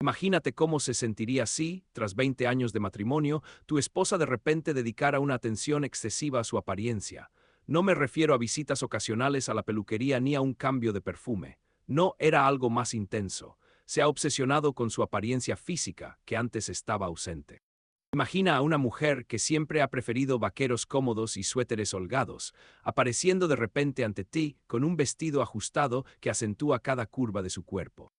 Imagínate cómo se sentiría si, tras 20 años de matrimonio, tu esposa de repente dedicara una atención excesiva a su apariencia. No me refiero a visitas ocasionales a la peluquería ni a un cambio de perfume. No, era algo más intenso. Se ha obsesionado con su apariencia física, que antes estaba ausente. Imagina a una mujer que siempre ha preferido vaqueros cómodos y suéteres holgados, apareciendo de repente ante ti con un vestido ajustado que acentúa cada curva de su cuerpo.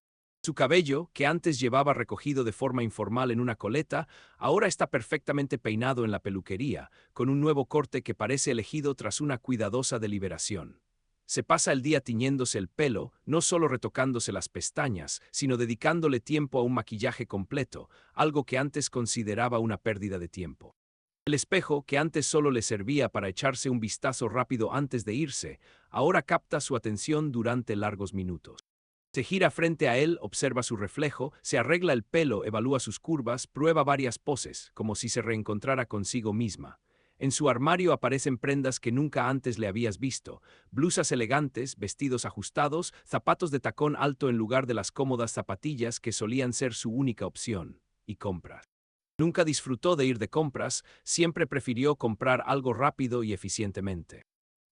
Su cabello, que antes llevaba recogido de forma informal en una coleta, ahora está perfectamente peinado en la peluquería, con un nuevo corte que parece elegido tras una cuidadosa deliberación. Se pasa el día tiñéndose el pelo, no solo retocándose las pestañas, sino dedicándole tiempo a un maquillaje completo, algo que antes consideraba una pérdida de tiempo. El espejo, que antes solo le servía para echarse un vistazo rápido antes de irse, ahora capta su atención durante largos minutos. Se gira frente a él, observa su reflejo, se arregla el pelo, evalúa sus curvas, prueba varias poses, como si se reencontrara consigo misma. En su armario aparecen prendas que nunca antes le habías visto: blusas elegantes, vestidos ajustados, zapatos de tacón alto en lugar de las cómodas zapatillas que solían ser su única opción, y compras. Nunca disfrutó de ir de compras, siempre prefirió comprar algo rápido y eficientemente.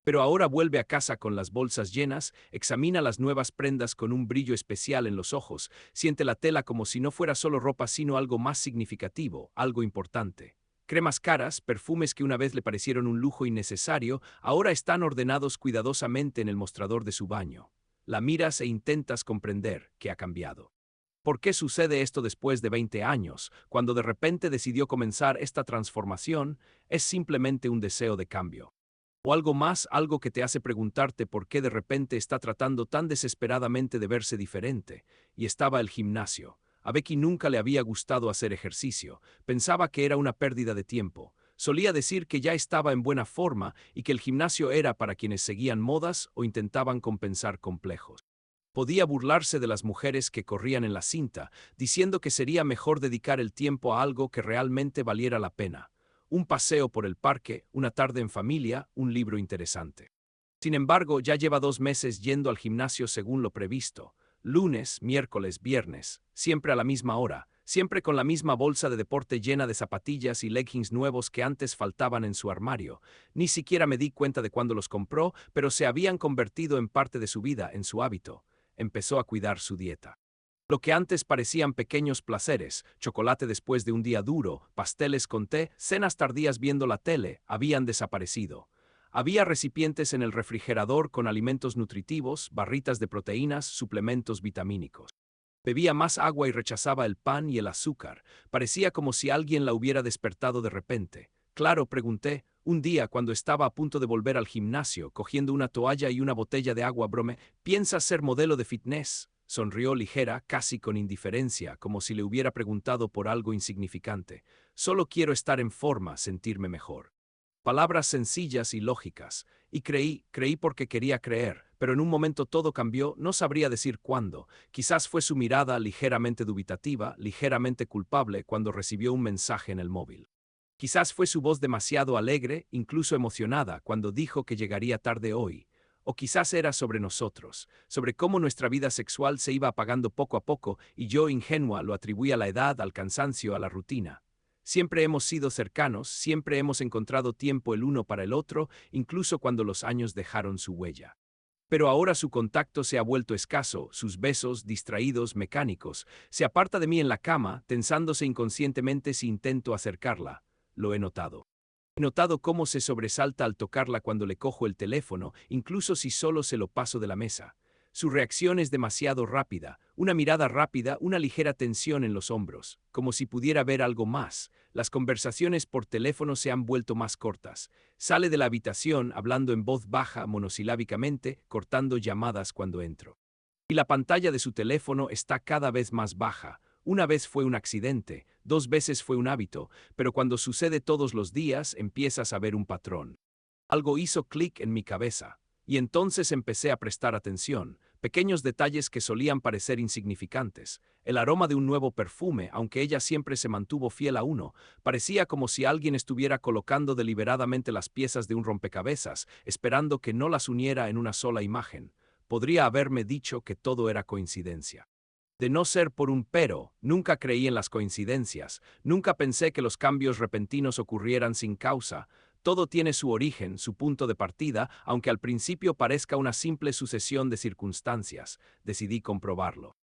Pero ahora vuelve a casa con las bolsas llenas, examina las nuevas prendas con un brillo especial en los ojos, siente la tela como si no fuera solo ropa sino algo más significativo, algo importante. Cremas caras, perfumes que una vez le parecieron un lujo innecesario, ahora están ordenados cuidadosamente en el mostrador de su baño. La miras e intentas comprender qué ha cambiado. ¿Por qué sucede esto después de 20 años, cuando de repente decidió comenzar esta transformación? Es simplemente un deseo de cambio. O algo más, algo que te hace preguntarte por qué de repente está tratando tan desesperadamente de verse diferente. Y estaba el gimnasio. A Becky nunca le había gustado hacer ejercicio. Pensaba que era una pérdida de tiempo. Solía decir que ya estaba en buena forma y que el gimnasio era para quienes seguían modas o intentaban compensar complejos. Podía burlarse de las mujeres que corrían en la cinta, diciendo que sería mejor dedicar el tiempo a algo que realmente valiera la pena: un paseo por el parque, una tarde en familia, un libro interesante. Sin embargo, ya lleva 2 meses yendo al gimnasio según lo previsto: lunes, miércoles, viernes, siempre a la misma hora, siempre con la misma bolsa de deporte llena de zapatillas y leggings nuevos que antes faltaban en su armario. Ni siquiera me di cuenta de cuándo los compró, pero se habían convertido en parte de su vida, en su hábito. Empezó a cuidar su dieta. Lo que antes parecían pequeños placeres: chocolate después de un día duro, pasteles con té, cenas tardías viendo la tele, habían desaparecido. Había recipientes en el refrigerador con alimentos nutritivos, barritas de proteínas, suplementos vitamínicos. Bebía más agua y rechazaba el pan y el azúcar. Parecía como si alguien la hubiera despertado de repente. Claro, pregunté, un día cuando estaba a punto de volver al gimnasio, cogiendo una toalla y una botella de agua. Brome, ¿piensas ser modelo de fitness? Sonrió ligera, casi con indiferencia, como si le hubiera preguntado por algo insignificante. Solo quiero estar en forma, sentirme mejor. Palabras sencillas y lógicas. Y creí porque quería creer, pero en un momento todo cambió, no sabría decir cuándo. Quizás fue su mirada ligeramente dubitativa, ligeramente culpable cuando recibió un mensaje en el móvil. Quizás fue su voz demasiado alegre, incluso emocionada, cuando dijo que llegaría tarde hoy. O quizás era sobre nosotros, sobre cómo nuestra vida sexual se iba apagando poco a poco y yo, ingenua, lo atribuía a la edad, al cansancio, a la rutina. Siempre hemos sido cercanos, siempre hemos encontrado tiempo el uno para el otro, incluso cuando los años dejaron su huella. Pero ahora su contacto se ha vuelto escaso, sus besos, distraídos, mecánicos. Se aparta de mí en la cama, tensándose inconscientemente si intento acercarla. Lo he notado. He notado cómo se sobresalta al tocarla cuando le cojo el teléfono, incluso si solo se lo paso de la mesa. Su reacción es demasiado rápida, una mirada rápida, una ligera tensión en los hombros, como si pudiera ver algo más. Las conversaciones por teléfono se han vuelto más cortas. Sale de la habitación hablando en voz baja, monosilábicamente, cortando llamadas cuando entro. Y la pantalla de su teléfono está cada vez más baja. Una vez fue un accidente, 2 veces fue un hábito, pero cuando sucede todos los días empiezas a ver un patrón. Algo hizo clic en mi cabeza. Y entonces empecé a prestar atención: pequeños detalles que solían parecer insignificantes. El aroma de un nuevo perfume, aunque ella siempre se mantuvo fiel a uno, parecía como si alguien estuviera colocando deliberadamente las piezas de un rompecabezas, esperando que no las uniera en una sola imagen. Podría haberme dicho que todo era coincidencia. De no ser por un pero, nunca creí en las coincidencias, nunca pensé que los cambios repentinos ocurrieran sin causa. Todo tiene su origen, su punto de partida, aunque al principio parezca una simple sucesión de circunstancias. Decidí comprobarlo.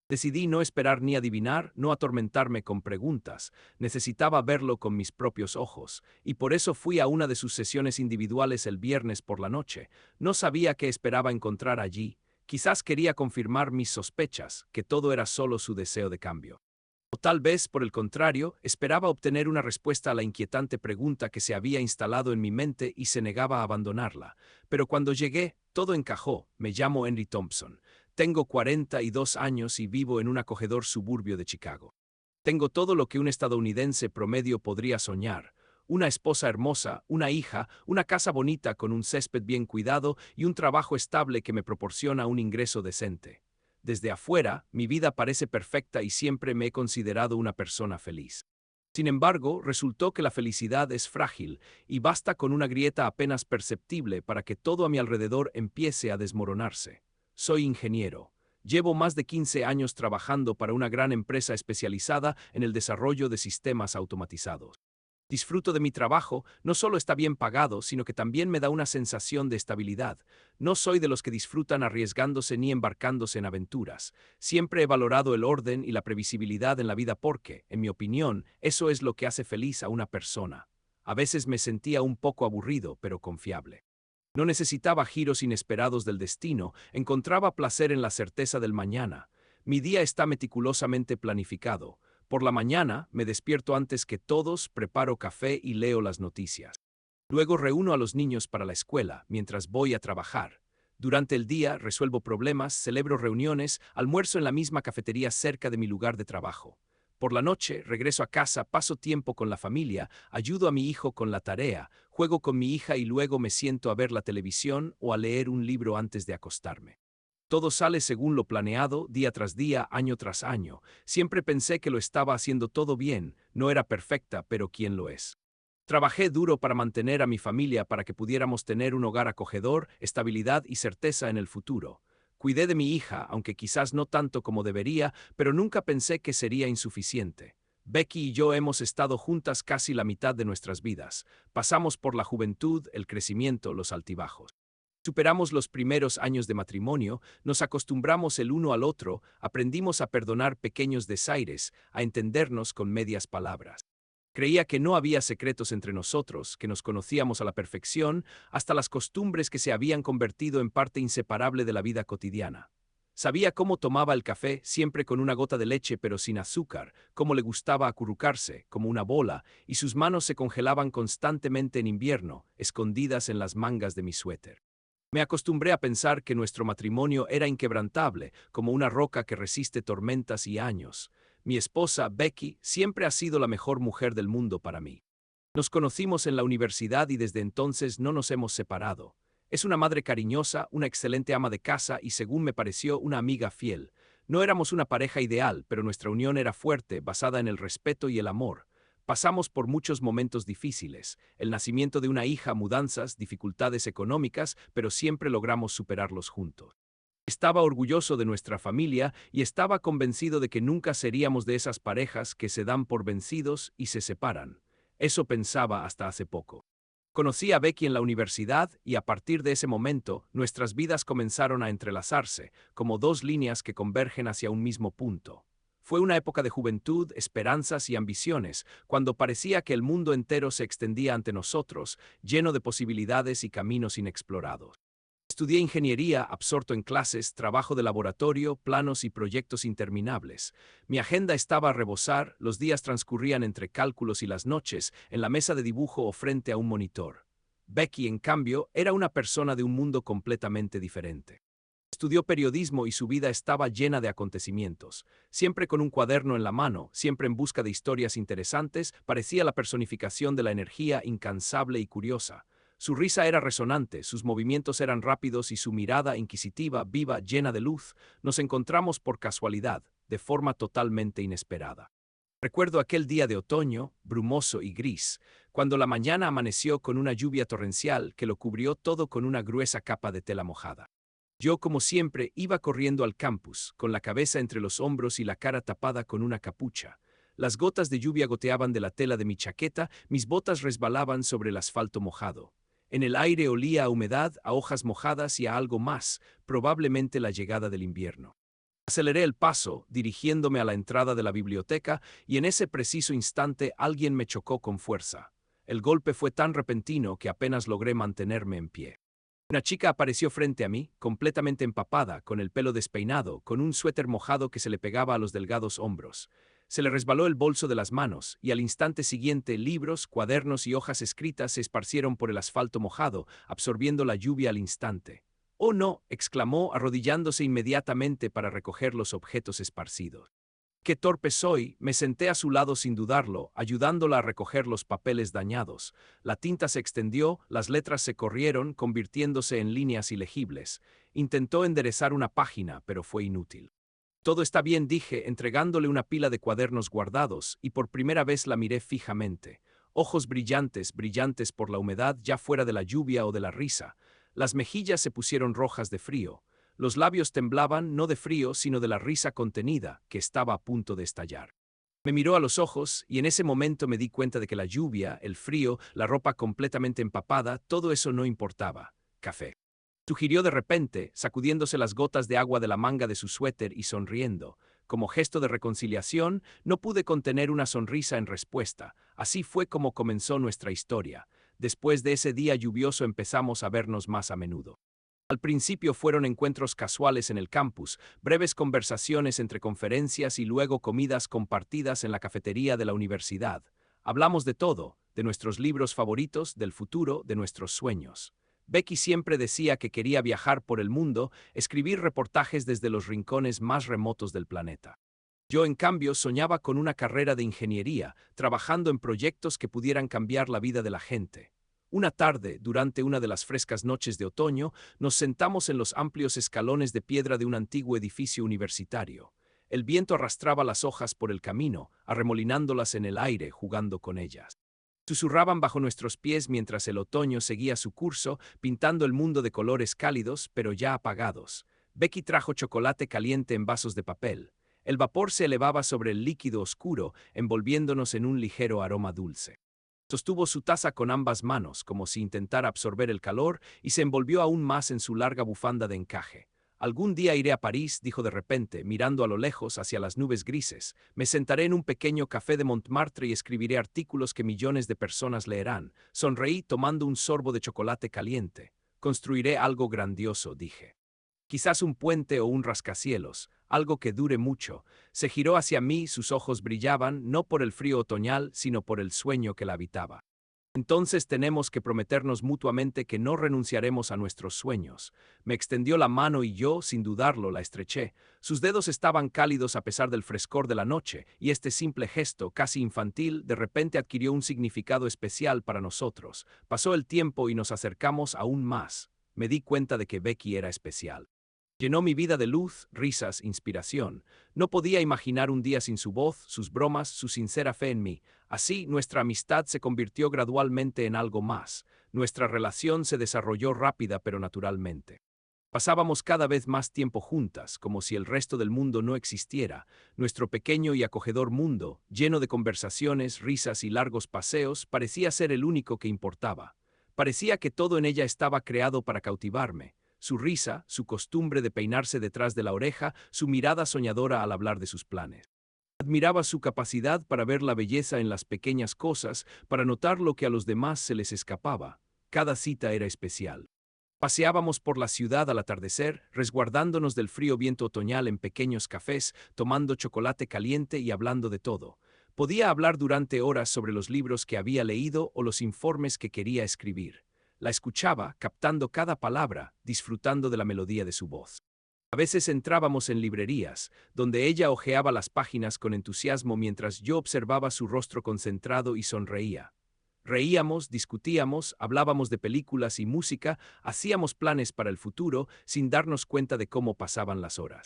Decidí no esperar ni adivinar, no atormentarme con preguntas. Necesitaba verlo con mis propios ojos, y por eso fui a una de sus sesiones individuales el viernes por la noche. No sabía qué esperaba encontrar allí. Quizás quería confirmar mis sospechas, que todo era solo su deseo de cambio. O tal vez, por el contrario, esperaba obtener una respuesta a la inquietante pregunta que se había instalado en mi mente y se negaba a abandonarla. Pero cuando llegué, todo encajó. Me llamo Henry Thompson. Tengo 42 años y vivo en un acogedor suburbio de Chicago. Tengo todo lo que un estadounidense promedio podría soñar: una esposa hermosa, una hija, una casa bonita con un césped bien cuidado y un trabajo estable que me proporciona un ingreso decente. Desde afuera, mi vida parece perfecta y siempre me he considerado una persona feliz. Sin embargo, resultó que la felicidad es frágil y basta con una grieta apenas perceptible para que todo a mi alrededor empiece a desmoronarse. Soy ingeniero. Llevo más de 15 años trabajando para una gran empresa especializada en el desarrollo de sistemas automatizados. Disfruto de mi trabajo, no solo está bien pagado, sino que también me da una sensación de estabilidad. No soy de los que disfrutan arriesgándose ni embarcándose en aventuras. Siempre he valorado el orden y la previsibilidad en la vida porque, en mi opinión, eso es lo que hace feliz a una persona. A veces me sentía un poco aburrido, pero confiable. No necesitaba giros inesperados del destino, encontraba placer en la certeza del mañana. Mi día está meticulosamente planificado. Por la mañana me despierto antes que todos, preparo café y leo las noticias. Luego reúno a los niños para la escuela, mientras voy a trabajar. Durante el día resuelvo problemas, celebro reuniones, almuerzo en la misma cafetería cerca de mi lugar de trabajo. Por la noche regreso a casa, paso tiempo con la familia, ayudo a mi hijo con la tarea, juego con mi hija y luego me siento a ver la televisión o a leer un libro antes de acostarme. Todo sale según lo planeado, día tras día, año tras año. Siempre pensé que lo estaba haciendo todo bien, no era perfecta, pero ¿quién lo es? Trabajé duro para mantener a mi familia para que pudiéramos tener un hogar acogedor, estabilidad y certeza en el futuro. Cuidé de mi hija, aunque quizás no tanto como debería, pero nunca pensé que sería insuficiente. Becky y yo hemos estado juntas casi la mitad de nuestras vidas. Pasamos por la juventud, el crecimiento, los altibajos. Superamos los primeros años de matrimonio, nos acostumbramos el uno al otro, aprendimos a perdonar pequeños desaires, a entendernos con medias palabras. Creía que no había secretos entre nosotros, que nos conocíamos a la perfección, hasta las costumbres que se habían convertido en parte inseparable de la vida cotidiana. Sabía cómo tomaba el café, siempre con una gota de leche pero sin azúcar, cómo le gustaba acurrucarse, como una bola, y sus manos se congelaban constantemente en invierno, escondidas en las mangas de mi suéter. Me acostumbré a pensar que nuestro matrimonio era inquebrantable, como una roca que resiste tormentas y años. Mi esposa, Becky, siempre ha sido la mejor mujer del mundo para mí. Nos conocimos en la universidad y desde entonces no nos hemos separado. Es una madre cariñosa, una excelente ama de casa y, según me pareció, una amiga fiel. No éramos una pareja ideal, pero nuestra unión era fuerte, basada en el respeto y el amor. Pasamos por muchos momentos difíciles: el nacimiento de una hija, mudanzas, dificultades económicas, pero siempre logramos superarlos juntos. Estaba orgulloso de nuestra familia y estaba convencido de que nunca seríamos de esas parejas que se dan por vencidos y se separan. Eso pensaba hasta hace poco. Conocí a Becky en la universidad y a partir de ese momento nuestras vidas comenzaron a entrelazarse, como dos líneas que convergen hacia un mismo punto. Fue una época de juventud, esperanzas y ambiciones, cuando parecía que el mundo entero se extendía ante nosotros, lleno de posibilidades y caminos inexplorados. Estudié ingeniería, absorto en clases, trabajo de laboratorio, planos y proyectos interminables. Mi agenda estaba a rebosar, los días transcurrían entre cálculos y las noches, en la mesa de dibujo o frente a un monitor. Becky, en cambio, era una persona de un mundo completamente diferente. Estudió periodismo y su vida estaba llena de acontecimientos. Siempre con un cuaderno en la mano, siempre en busca de historias interesantes, parecía la personificación de la energía incansable y curiosa. Su risa era resonante, sus movimientos eran rápidos y su mirada inquisitiva, viva, llena de luz. Nos encontramos por casualidad, de forma totalmente inesperada. Recuerdo aquel día de otoño, brumoso y gris, cuando la mañana amaneció con una lluvia torrencial que lo cubrió todo con una gruesa capa de tela mojada. Yo, como siempre, iba corriendo al campus, con la cabeza entre los hombros y la cara tapada con una capucha. Las gotas de lluvia goteaban de la tela de mi chaqueta, mis botas resbalaban sobre el asfalto mojado. En el aire olía a humedad, a hojas mojadas y a algo más, probablemente la llegada del invierno. Aceleré el paso, dirigiéndome a la entrada de la biblioteca, y en ese preciso instante alguien me chocó con fuerza. El golpe fue tan repentino que apenas logré mantenerme en pie. Una chica apareció frente a mí, completamente empapada, con el pelo despeinado, con un suéter mojado que se le pegaba a los delgados hombros. Se le resbaló el bolso de las manos, y al instante siguiente libros, cuadernos y hojas escritas se esparcieron por el asfalto mojado, absorbiendo la lluvia al instante. «¡Oh no!», exclamó, arrodillándose inmediatamente para recoger los objetos esparcidos. «¡Qué torpe soy!», me senté a su lado sin dudarlo, ayudándola a recoger los papeles dañados. La tinta se extendió, las letras se corrieron, convirtiéndose en líneas ilegibles. Intentó enderezar una página, pero fue inútil. «Todo está bien», dije, entregándole una pila de cuadernos guardados, y por primera vez la miré fijamente. Ojos brillantes, brillantes por la humedad, ya fuera de la lluvia o de la risa. Las mejillas se pusieron rojas de frío. Los labios temblaban, no de frío, sino de la risa contenida, que estaba a punto de estallar. Me miró a los ojos, y en ese momento me di cuenta de que la lluvia, el frío, la ropa completamente empapada, todo eso no importaba. «Café», sugirió de repente, sacudiéndose las gotas de agua de la manga de su suéter y sonriendo. Como gesto de reconciliación, no pude contener una sonrisa en respuesta. Así fue como comenzó nuestra historia. Después de ese día lluvioso empezamos a vernos más a menudo. Al principio fueron encuentros casuales en el campus, breves conversaciones entre conferencias y luego comidas compartidas en la cafetería de la universidad. Hablamos de todo, de nuestros libros favoritos, del futuro, de nuestros sueños. Becky siempre decía que quería viajar por el mundo, escribir reportajes desde los rincones más remotos del planeta. Yo, en cambio, soñaba con una carrera de ingeniería, trabajando en proyectos que pudieran cambiar la vida de la gente. Una tarde, durante una de las frescas noches de otoño, nos sentamos en los amplios escalones de piedra de un antiguo edificio universitario. El viento arrastraba las hojas por el camino, arremolinándolas en el aire, jugando con ellas. Susurraban bajo nuestros pies mientras el otoño seguía su curso, pintando el mundo de colores cálidos, pero ya apagados. Becky trajo chocolate caliente en vasos de papel. El vapor se elevaba sobre el líquido oscuro, envolviéndonos en un ligero aroma dulce. Sostuvo su taza con ambas manos, como si intentara absorber el calor, y se envolvió aún más en su larga bufanda de encaje. «Algún día iré a París», dijo de repente, mirando a lo lejos hacia las nubes grises. «Me sentaré en un pequeño café de Montmartre y escribiré artículos que millones de personas leerán». Sonreí tomando un sorbo de chocolate caliente. «Construiré algo grandioso», dije. «Quizás un puente o un rascacielos, algo que dure mucho». Se giró hacia mí, sus ojos brillaban, no por el frío otoñal, sino por el sueño que la habitaba. «Entonces tenemos que prometernos mutuamente que no renunciaremos a nuestros sueños». Me extendió la mano y yo, sin dudarlo, la estreché. Sus dedos estaban cálidos a pesar del frescor de la noche, y este simple gesto, casi infantil, de repente adquirió un significado especial para nosotros. Pasó el tiempo y nos acercamos aún más. Me di cuenta de que Becky era especial. Llenó mi vida de luz, risas, inspiración. No podía imaginar un día sin su voz, sus bromas, su sincera fe en mí. Así, nuestra amistad se convirtió gradualmente en algo más. Nuestra relación se desarrolló rápida pero naturalmente. Pasábamos cada vez más tiempo juntas, como si el resto del mundo no existiera. Nuestro pequeño y acogedor mundo, lleno de conversaciones, risas y largos paseos, parecía ser el único que importaba. Parecía que todo en ella estaba creado para cautivarme. Su risa, su costumbre de peinarse detrás de la oreja, su mirada soñadora al hablar de sus planes. Admiraba su capacidad para ver la belleza en las pequeñas cosas, para notar lo que a los demás se les escapaba. Cada cita era especial. Paseábamos por la ciudad al atardecer, resguardándonos del frío viento otoñal en pequeños cafés, tomando chocolate caliente y hablando de todo. Podía hablar durante horas sobre los libros que había leído o los informes que quería escribir. La escuchaba, captando cada palabra, disfrutando de la melodía de su voz. A veces entrábamos en librerías, donde ella hojeaba las páginas con entusiasmo mientras yo observaba su rostro concentrado y sonreía. Reíamos, discutíamos, hablábamos de películas y música, hacíamos planes para el futuro sin darnos cuenta de cómo pasaban las horas.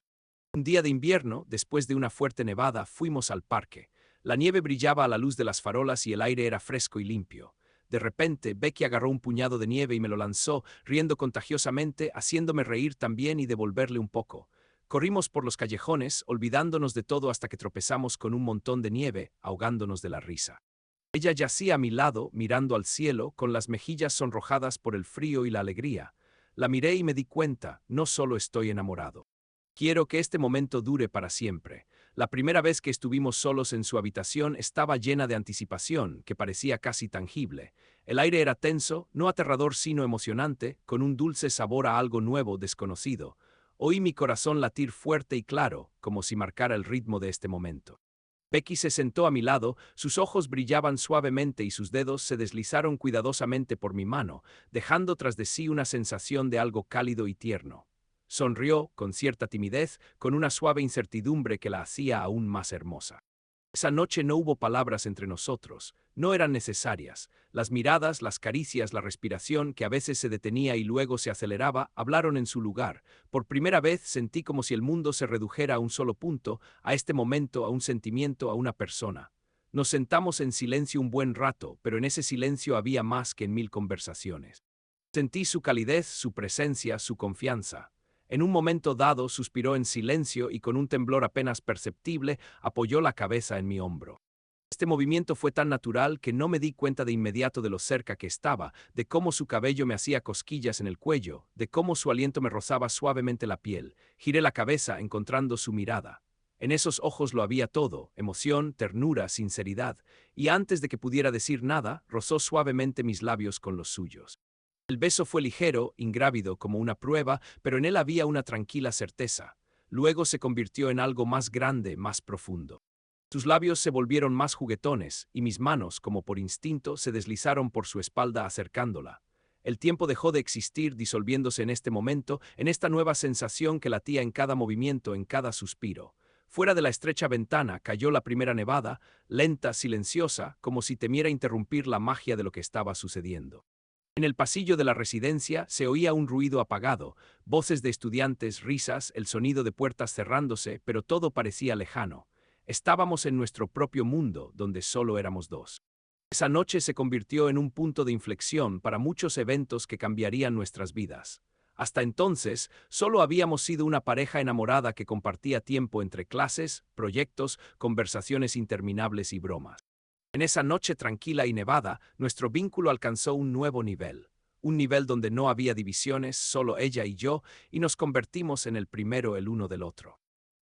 Un día de invierno, después de una fuerte nevada, fuimos al parque. La nieve brillaba a la luz de las farolas y el aire era fresco y limpio. De repente, Becky agarró un puñado de nieve y me lo lanzó, riendo contagiosamente, haciéndome reír también y devolverle un poco. Corrimos por los callejones, olvidándonos de todo hasta que tropezamos con un montón de nieve, ahogándonos de la risa. Ella yacía a mi lado, mirando al cielo, con las mejillas sonrojadas por el frío y la alegría. La miré y me di cuenta, no solo estoy enamorado. Quiero que este momento dure para siempre. La primera vez que estuvimos solos en su habitación estaba llena de anticipación, que parecía casi tangible. El aire era tenso, no aterrador sino emocionante, con un dulce sabor a algo nuevo, desconocido. Oí mi corazón latir fuerte y claro, como si marcara el ritmo de este momento. Becky se sentó a mi lado, sus ojos brillaban suavemente y sus dedos se deslizaron cuidadosamente por mi mano, dejando tras de sí una sensación de algo cálido y tierno. Sonrió, con cierta timidez, con una suave incertidumbre que la hacía aún más hermosa. Esa noche no hubo palabras entre nosotros, no eran necesarias. Las miradas, las caricias, la respiración, que a veces se detenía y luego se aceleraba, hablaron en su lugar. Por primera vez sentí como si el mundo se redujera a un solo punto, a este momento, a un sentimiento, a una persona. Nos sentamos en silencio un buen rato, pero en ese silencio había más que en 1000 conversaciones. Sentí su calidez, su presencia, su confianza. En un momento dado suspiró en silencio y con un temblor apenas perceptible apoyó la cabeza en mi hombro. Este movimiento fue tan natural que no me di cuenta de inmediato de lo cerca que estaba, de cómo su cabello me hacía cosquillas en el cuello, de cómo su aliento me rozaba suavemente la piel. Giré la cabeza encontrando su mirada. En esos ojos lo había todo, emoción, ternura, sinceridad, y antes de que pudiera decir nada, rozó suavemente mis labios con los suyos. El beso fue ligero, ingrávido, como una prueba, pero en él había una tranquila certeza. Luego se convirtió en algo más grande, más profundo. Sus labios se volvieron más juguetones, y mis manos, como por instinto, se deslizaron por su espalda acercándola. El tiempo dejó de existir, disolviéndose en este momento, en esta nueva sensación que latía en cada movimiento, en cada suspiro. Fuera de la estrecha ventana cayó la primera nevada, lenta, silenciosa, como si temiera interrumpir la magia de lo que estaba sucediendo. En el pasillo de la residencia se oía un ruido apagado, voces de estudiantes, risas, el sonido de puertas cerrándose, pero todo parecía lejano. Estábamos en nuestro propio mundo, donde solo éramos dos. Esa noche se convirtió en un punto de inflexión para muchos eventos que cambiarían nuestras vidas. Hasta entonces, solo habíamos sido una pareja enamorada que compartía tiempo entre clases, proyectos, conversaciones interminables y bromas. En esa noche tranquila y nevada, nuestro vínculo alcanzó un nivel donde no había divisiones, solo ella y yo, y nos convertimos en el primero el uno del otro.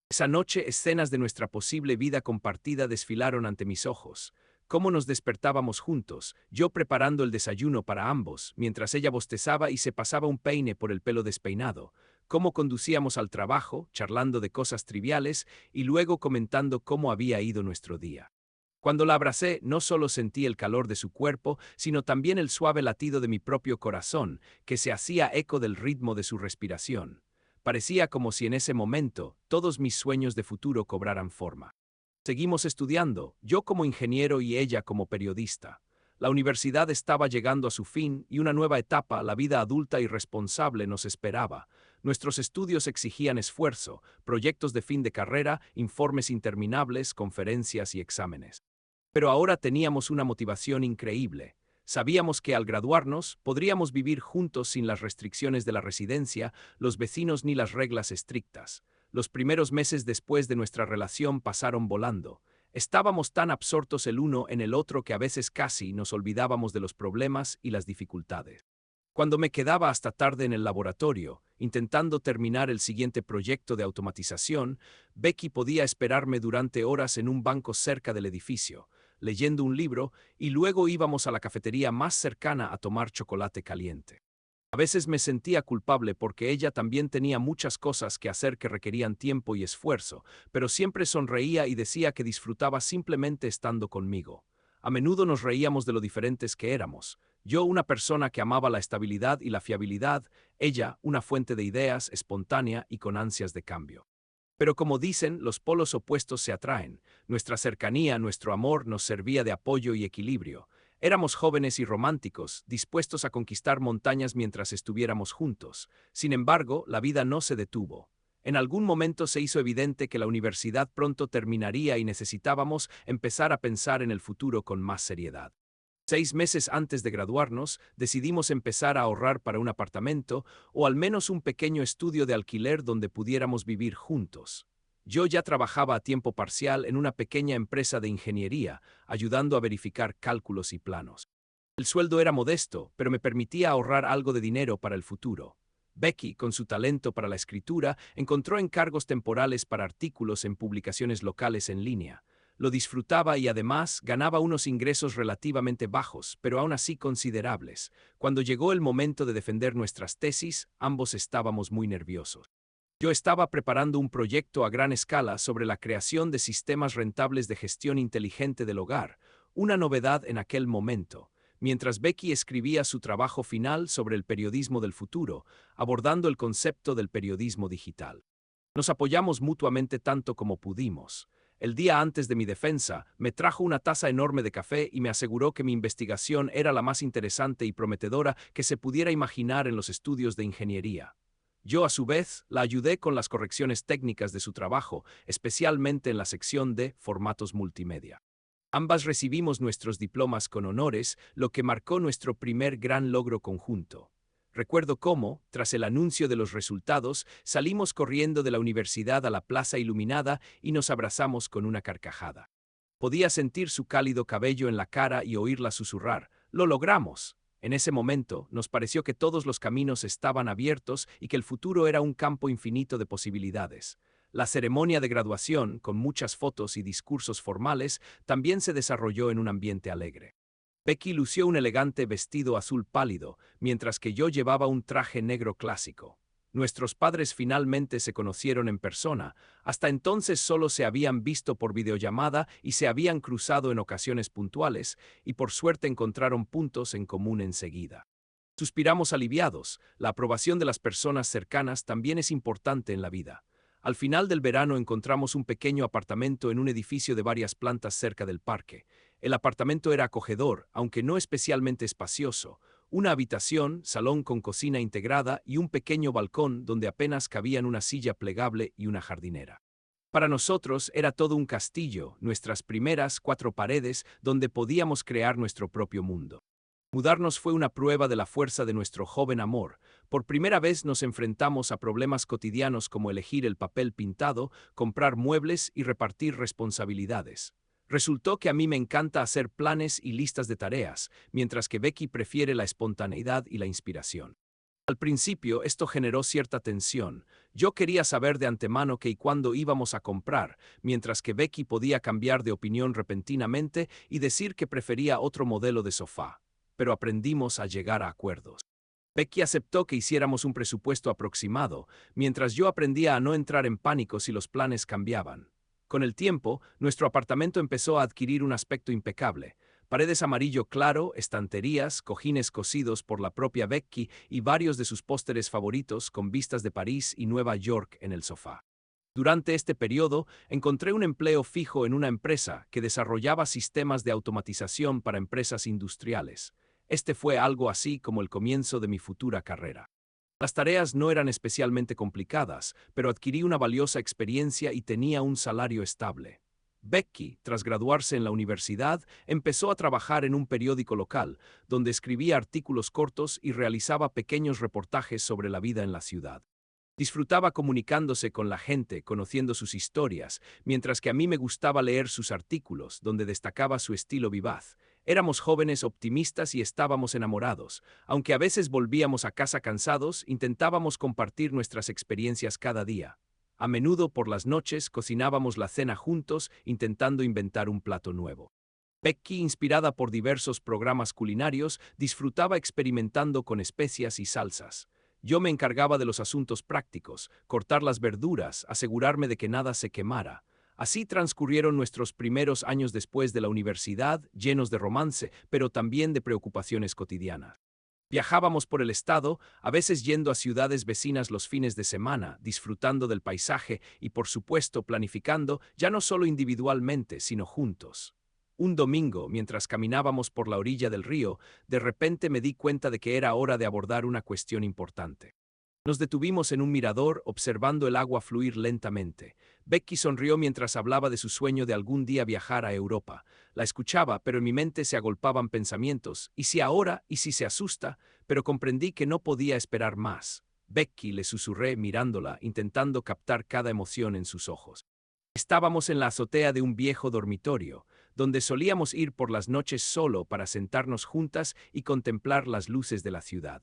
Esa noche escenas de nuestra posible vida compartida desfilaron ante mis ojos. Cómo nos despertábamos juntos, yo preparando el desayuno para ambos, mientras ella bostezaba y se pasaba un peine por el pelo despeinado. Cómo conducíamos al trabajo, charlando de cosas triviales y luego comentando cómo había ido nuestro día. Cuando la abracé, no solo sentí el calor de su cuerpo, sino también el suave latido de mi propio corazón, que se hacía eco del ritmo de su respiración. Parecía como si en ese momento todos mis sueños de futuro cobraran forma. Seguimos estudiando, yo como ingeniero y ella como periodista. La universidad estaba llegando a su fin y una nueva etapa, la vida adulta y responsable, nos esperaba. Nuestros estudios exigían esfuerzo, proyectos de fin de carrera, informes interminables, conferencias y exámenes. Pero ahora teníamos una motivación increíble. Sabíamos que al graduarnos podríamos vivir juntos sin las restricciones de la residencia, los vecinos ni las reglas estrictas. Los primeros meses después de nuestra relación pasaron volando. Estábamos tan absortos el uno en el otro que a veces casi nos olvidábamos de los problemas y las dificultades. Cuando me quedaba hasta tarde en el laboratorio, intentando terminar el siguiente proyecto de automatización, Becky podía esperarme durante horas en un banco cerca del edificio, leyendo un libro, y luego íbamos a la cafetería más cercana a tomar chocolate caliente. A veces me sentía culpable porque ella también tenía muchas cosas que hacer que requerían tiempo y esfuerzo, pero siempre sonreía y decía que disfrutaba simplemente estando conmigo. A menudo nos reíamos de lo diferentes que éramos. Yo, una persona que amaba la estabilidad y la fiabilidad; ella, una fuente de ideas, espontánea y con ansias de cambio. Pero como dicen, los polos opuestos se atraen. Nuestra cercanía, nuestro amor nos servía de apoyo y equilibrio. Éramos jóvenes y románticos, dispuestos a conquistar montañas mientras estuviéramos juntos. Sin embargo, la vida no se detuvo. En algún momento se hizo evidente que la universidad pronto terminaría y necesitábamos empezar a pensar en el futuro con más seriedad. 6 meses antes de graduarnos, decidimos empezar a ahorrar para un apartamento o al menos un pequeño estudio de alquiler donde pudiéramos vivir juntos. Yo ya trabajaba a tiempo parcial en una pequeña empresa de ingeniería, ayudando a verificar cálculos y planos. El sueldo era modesto, pero me permitía ahorrar algo de dinero para el futuro. Becky, con su talento para la escritura, encontró encargos temporales para artículos en publicaciones locales en línea. Lo disfrutaba y además ganaba unos ingresos relativamente bajos, pero aún así considerables. Cuando llegó el momento de defender nuestras tesis, ambos estábamos muy nerviosos. Yo estaba preparando un proyecto a gran escala sobre la creación de sistemas rentables de gestión inteligente del hogar, una novedad en aquel momento, mientras Becky escribía su trabajo final sobre el periodismo del futuro, abordando el concepto del periodismo digital. Nos apoyamos mutuamente tanto como pudimos. El día antes de mi defensa, me trajo una taza enorme de café y me aseguró que mi investigación era la más interesante y prometedora que se pudiera imaginar en los estudios de ingeniería. Yo, a su vez, la ayudé con las correcciones técnicas de su trabajo, especialmente en la sección de formatos multimedia. Ambas recibimos nuestros diplomas con honores, lo que marcó nuestro primer gran logro conjunto. Recuerdo cómo, tras el anuncio de los resultados, salimos corriendo de la universidad a la plaza iluminada y nos abrazamos con una carcajada. Podía sentir su cálido cabello en la cara y oírla susurrar: «¡Lo logramos!». En ese momento, nos pareció que todos los caminos estaban abiertos y que el futuro era un campo infinito de posibilidades. La ceremonia de graduación, con muchas fotos y discursos formales, también se desarrolló en un ambiente alegre. Becky lució un elegante vestido azul pálido, mientras que yo llevaba un traje negro clásico. Nuestros padres finalmente se conocieron en persona. Hasta entonces solo se habían visto por videollamada y se habían cruzado en ocasiones puntuales, y por suerte encontraron puntos en común enseguida. Suspiramos aliviados. La aprobación de las personas cercanas también es importante en la vida. Al final del verano encontramos un pequeño apartamento en un edificio de varias plantas cerca del parque. El apartamento era acogedor, aunque no especialmente espacioso. Una habitación, salón con cocina integrada y un pequeño balcón donde apenas cabían una silla plegable y una jardinera. Para nosotros era todo un castillo, nuestras primeras 4 paredes donde podíamos crear nuestro propio mundo. Mudarnos fue una prueba de la fuerza de nuestro joven amor. Por primera vez nos enfrentamos a problemas cotidianos como elegir el papel pintado, comprar muebles y repartir responsabilidades. Resultó que a mí me encanta hacer planes y listas de tareas, mientras que Becky prefiere la espontaneidad y la inspiración. Al principio esto generó cierta tensión. Yo quería saber de antemano qué y cuándo íbamos a comprar, mientras que Becky podía cambiar de opinión repentinamente y decir que prefería otro modelo de sofá. Pero aprendimos a llegar a acuerdos. Becky aceptó que hiciéramos un presupuesto aproximado, mientras yo aprendía a no entrar en pánico si los planes cambiaban. Con el tiempo, nuestro apartamento empezó a adquirir un aspecto impecable. Paredes amarillo claro, estanterías, cojines cosidos por la propia Becky y varios de sus pósteres favoritos con vistas de París y Nueva York en el sofá. Durante este periodo, encontré un empleo fijo en una empresa que desarrollaba sistemas de automatización para empresas industriales. Este fue algo así como el comienzo de mi futura carrera. Las tareas no eran especialmente complicadas, pero adquirí una valiosa experiencia y tenía un salario estable. Becky, tras graduarse en la universidad, empezó a trabajar en un periódico local, donde escribía artículos cortos y realizaba pequeños reportajes sobre la vida en la ciudad. Disfrutaba comunicándose con la gente, conociendo sus historias, mientras que a mí me gustaba leer sus artículos, donde destacaba su estilo vivaz. Éramos jóvenes optimistas y estábamos enamorados. Aunque a veces volvíamos a casa cansados, intentábamos compartir nuestras experiencias cada día. A menudo por las noches cocinábamos la cena juntos, intentando inventar un plato nuevo. Becky, inspirada por diversos programas culinarios, disfrutaba experimentando con especias y salsas. Yo me encargaba de los asuntos prácticos, cortar las verduras, asegurarme de que nada se quemara. Así transcurrieron nuestros primeros años después de la universidad, llenos de romance, pero también de preocupaciones cotidianas. Viajábamos por el estado, a veces yendo a ciudades vecinas los fines de semana, disfrutando del paisaje y, por supuesto, planificando, ya no solo individualmente, sino juntos. Un domingo, mientras caminábamos por la orilla del río, de repente me di cuenta de que era hora de abordar una cuestión importante. Nos detuvimos en un mirador observando el agua fluir lentamente. Becky sonrió mientras hablaba de su sueño de algún día viajar a Europa. La escuchaba, pero en mi mente se agolpaban pensamientos. ¿Y si ahora? ¿Y si se asusta? Pero comprendí que no podía esperar más. Becky, le susurré mirándola, intentando captar cada emoción en sus ojos. Estábamos en la azotea de un viejo dormitorio, donde solíamos ir por las noches solo para sentarnos juntas y contemplar las luces de la ciudad.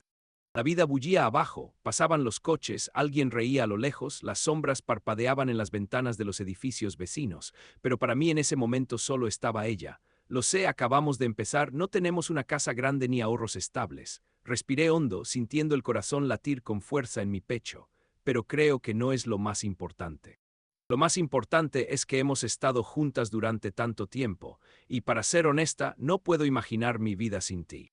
La vida bullía abajo, pasaban los coches, alguien reía a lo lejos, las sombras parpadeaban en las ventanas de los edificios vecinos, pero para mí en ese momento solo estaba ella. Lo sé, acabamos de empezar, no tenemos una casa grande ni ahorros estables. Respiré hondo, sintiendo el corazón latir con fuerza en mi pecho, pero creo que no es lo más importante. Lo más importante es que hemos estado juntas durante tanto tiempo, y para ser honesta, no puedo imaginar mi vida sin ti.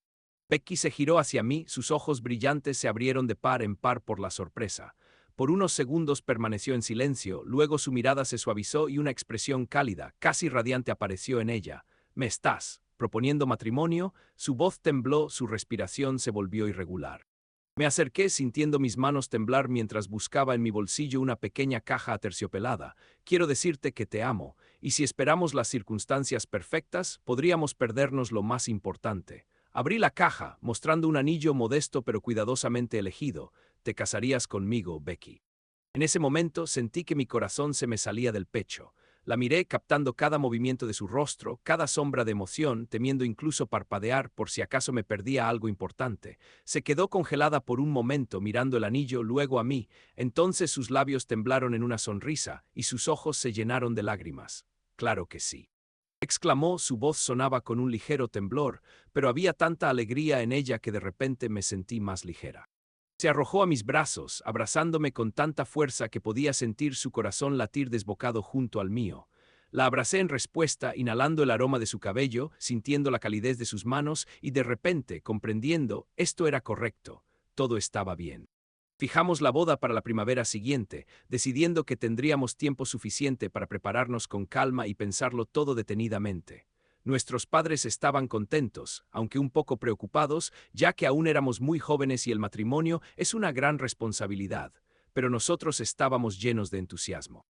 Becky se giró hacia mí, sus ojos brillantes se abrieron de par en par por la sorpresa. Por unos segundos permaneció en silencio, luego su mirada se suavizó y una expresión cálida, casi radiante apareció en ella. «¿Me estás proponiendo matrimonio?» Su voz tembló, su respiración se volvió irregular. Me acerqué sintiendo mis manos temblar mientras buscaba en mi bolsillo una pequeña caja aterciopelada. «Quiero decirte que te amo, y si esperamos las circunstancias perfectas, podríamos perdernos lo más importante». Abrí la caja, mostrando un anillo modesto pero cuidadosamente elegido. «Te casarías conmigo, Becky». En ese momento sentí que mi corazón se me salía del pecho. La miré captando cada movimiento de su rostro, cada sombra de emoción, temiendo incluso parpadear por si acaso me perdía algo importante. Se quedó congelada por un momento mirando el anillo, luego a mí. Entonces sus labios temblaron en una sonrisa y sus ojos se llenaron de lágrimas. «Claro que sí», exclamó, su voz sonaba con un ligero temblor, pero había tanta alegría en ella que de repente me sentí más ligera. Se arrojó a mis brazos, abrazándome con tanta fuerza que podía sentir su corazón latir desbocado junto al mío. La abracé en respuesta, inhalando el aroma de su cabello, sintiendo la calidez de sus manos y de repente, comprendiendo, esto era correcto, todo estaba bien. Fijamos la boda para la primavera siguiente, decidiendo que tendríamos tiempo suficiente para prepararnos con calma y pensarlo todo detenidamente. Nuestros padres estaban contentos, aunque un poco preocupados, ya que aún éramos muy jóvenes y el matrimonio es una gran responsabilidad, pero nosotros estábamos llenos de entusiasmo.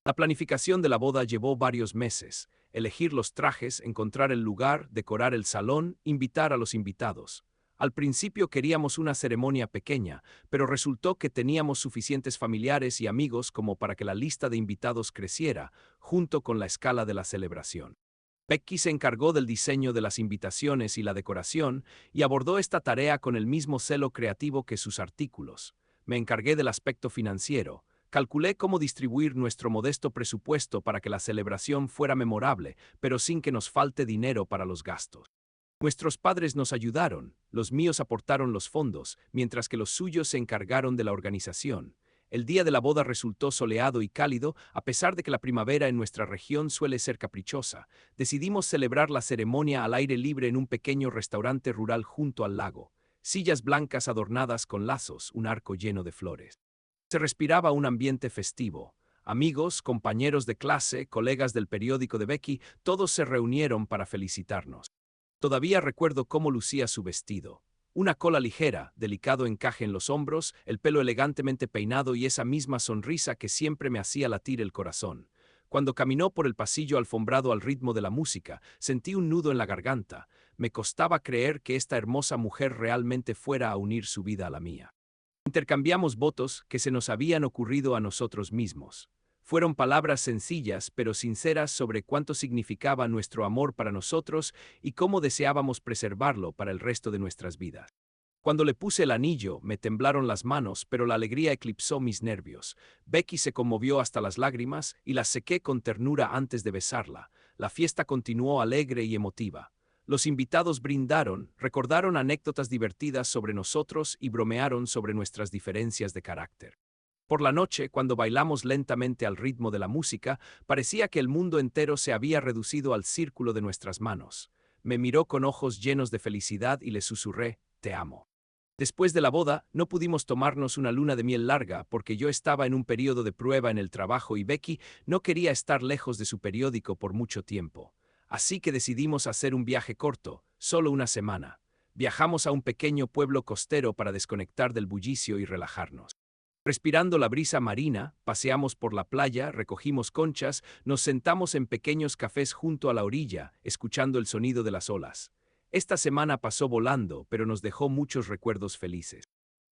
La planificación de la boda llevó varios meses: elegir los trajes, encontrar el lugar, decorar el salón, invitar a los invitados. Al principio queríamos una ceremonia pequeña, pero resultó que teníamos suficientes familiares y amigos como para que la lista de invitados creciera, junto con la escala de la celebración. Becky se encargó del diseño de las invitaciones y la decoración, y abordó esta tarea con el mismo celo creativo que sus artículos. Me encargué del aspecto financiero. Calculé cómo distribuir nuestro modesto presupuesto para que la celebración fuera memorable, pero sin que nos falte dinero para los gastos. Nuestros padres nos ayudaron, los míos aportaron los fondos, mientras que los suyos se encargaron de la organización. El día de la boda resultó soleado y cálido, a pesar de que la primavera en nuestra región suele ser caprichosa. Decidimos celebrar la ceremonia al aire libre en un pequeño restaurante rural junto al lago. Sillas blancas adornadas con lazos, un arco lleno de flores. Se respiraba un ambiente festivo. Amigos, compañeros de clase, colegas del periódico de Becky, todos se reunieron para felicitarnos. Todavía recuerdo cómo lucía su vestido. Una cola ligera, delicado encaje en los hombros, el pelo elegantemente peinado y esa misma sonrisa que siempre me hacía latir el corazón. Cuando caminó por el pasillo alfombrado al ritmo de la música, sentí un nudo en la garganta. Me costaba creer que esta hermosa mujer realmente fuera a unir su vida a la mía. Intercambiamos votos que se nos habían ocurrido a nosotros mismos. Fueron palabras sencillas pero sinceras sobre cuánto significaba nuestro amor para nosotros y cómo deseábamos preservarlo para el resto de nuestras vidas. Cuando le puse el anillo, me temblaron las manos, pero la alegría eclipsó mis nervios. Becky se conmovió hasta las lágrimas y las sequé con ternura antes de besarla. La fiesta continuó alegre y emotiva. Los invitados brindaron, recordaron anécdotas divertidas sobre nosotros y bromearon sobre nuestras diferencias de carácter. Por la noche, cuando bailamos lentamente al ritmo de la música, parecía que el mundo entero se había reducido al círculo de nuestras manos. Me miró con ojos llenos de felicidad y le susurré: «Te amo». Después de la boda, no pudimos tomarnos una luna de miel larga porque yo estaba en un periodo de prueba en el trabajo y Becky no quería estar lejos de su periódico por mucho tiempo. Así que decidimos hacer un viaje corto, solo una semana. Viajamos a un pequeño pueblo costero para desconectar del bullicio y relajarnos. Respirando la brisa marina, paseamos por la playa, recogimos conchas, nos sentamos en pequeños cafés junto a la orilla, escuchando el sonido de las olas. Esta semana pasó volando, pero nos dejó muchos recuerdos felices.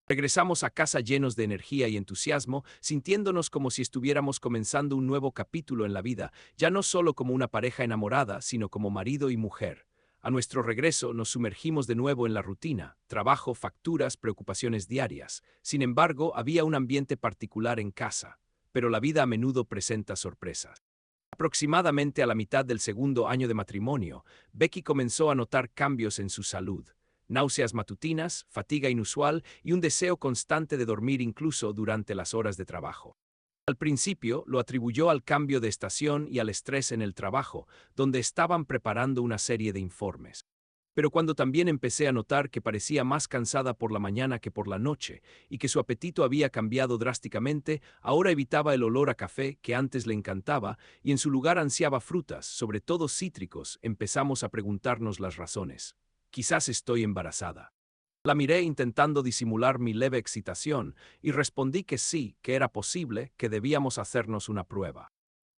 Regresamos a casa llenos de energía y entusiasmo, sintiéndonos como si estuviéramos comenzando un nuevo capítulo en la vida, ya no solo como una pareja enamorada, sino como marido y mujer. A nuestro regreso nos sumergimos de nuevo en la rutina, trabajo, facturas, preocupaciones diarias. Sin embargo, había un ambiente particular en casa, pero la vida a menudo presenta sorpresas. Aproximadamente a la mitad del segundo año de matrimonio, Becky comenzó a notar cambios en su salud. Náuseas matutinas, fatiga inusual y un deseo constante de dormir incluso durante las horas de trabajo. Al principio lo atribuyó al cambio de estación y al estrés en el trabajo, donde estaban preparando una serie de informes. Pero cuando también empecé a notar que parecía más cansada por la mañana que por la noche, y que su apetito había cambiado drásticamente, ahora evitaba el olor a café que antes le encantaba, y en su lugar ansiaba frutas, sobre todo cítricos, empezamos a preguntarnos las razones. Quizás estoy embarazada. La miré intentando disimular mi leve excitación, y respondí que sí, que era posible, que debíamos hacernos una prueba.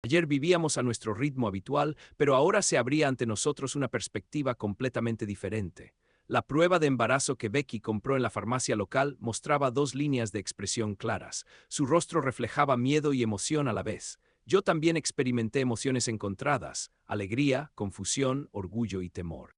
Ayer vivíamos a nuestro ritmo habitual, pero ahora se abría ante nosotros una perspectiva completamente diferente. La prueba de embarazo que Becky compró en la farmacia local mostraba dos líneas de expresión claras. Su rostro reflejaba miedo y emoción a la vez. Yo también experimenté emociones encontradas: alegría, confusión, orgullo y temor.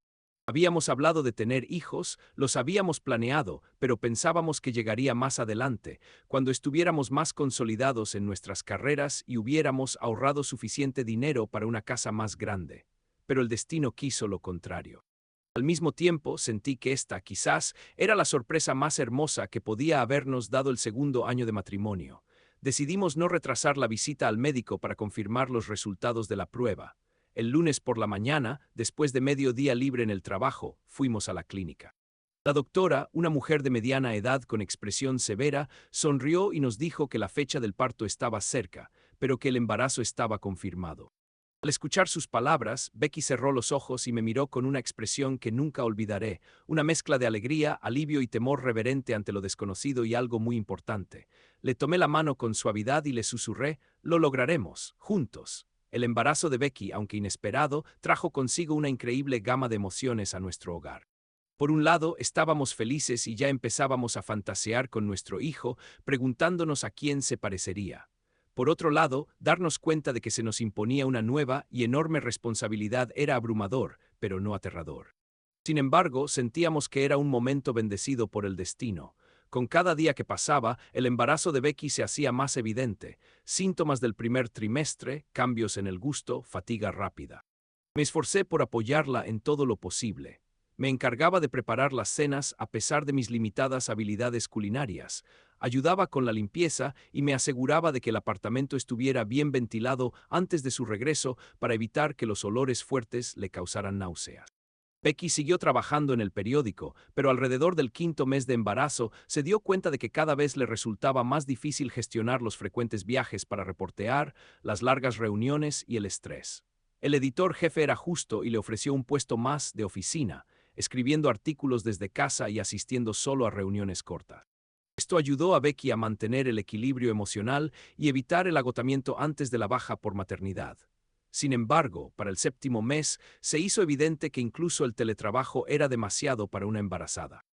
Habíamos hablado de tener hijos, los habíamos planeado, pero pensábamos que llegaría más adelante, cuando estuviéramos más consolidados en nuestras carreras y hubiéramos ahorrado suficiente dinero para una casa más grande. Pero el destino quiso lo contrario. Al mismo tiempo, sentí que esta, quizás, era la sorpresa más hermosa que podía habernos dado el segundo año de matrimonio. Decidimos no retrasar la visita al médico para confirmar los resultados de la prueba. El lunes por la mañana, después de medio día libre en el trabajo, fuimos a la clínica. La doctora, una mujer de mediana edad con expresión severa, sonrió y nos dijo que la fecha del parto estaba cerca, pero que el embarazo estaba confirmado. Al escuchar sus palabras, Becky cerró los ojos y me miró con una expresión que nunca olvidaré, una mezcla de alegría, alivio y temor reverente ante lo desconocido y algo muy importante. Le tomé la mano con suavidad y le susurré: «Lo lograremos, juntos». El embarazo de Becky, aunque inesperado, trajo consigo una increíble gama de emociones a nuestro hogar. Por un lado, estábamos felices y ya empezábamos a fantasear con nuestro hijo, preguntándonos a quién se parecería. Por otro lado, darnos cuenta de que se nos imponía una nueva y enorme responsabilidad era abrumador, pero no aterrador. Sin embargo, sentíamos que era un momento bendecido por el destino. Con cada día que pasaba, el embarazo de Becky se hacía más evidente: síntomas del primer trimestre, cambios en el gusto, fatiga rápida. Me esforcé por apoyarla en todo lo posible. Me encargaba de preparar las cenas a pesar de mis limitadas habilidades culinarias, ayudaba con la limpieza y me aseguraba de que el apartamento estuviera bien ventilado antes de su regreso para evitar que los olores fuertes le causaran náuseas. Becky siguió trabajando en el periódico, pero alrededor del quinto mes de embarazo se dio cuenta de que cada vez le resultaba más difícil gestionar los frecuentes viajes para reportear, las largas reuniones y el estrés. El editor jefe era justo y le ofreció un puesto más de oficina, escribiendo artículos desde casa y asistiendo solo a reuniones cortas. Esto ayudó a Becky a mantener el equilibrio emocional y evitar el agotamiento antes de la baja por maternidad. Sin embargo, para el séptimo mes, se hizo evidente que incluso el teletrabajo era demasiado para una embarazada.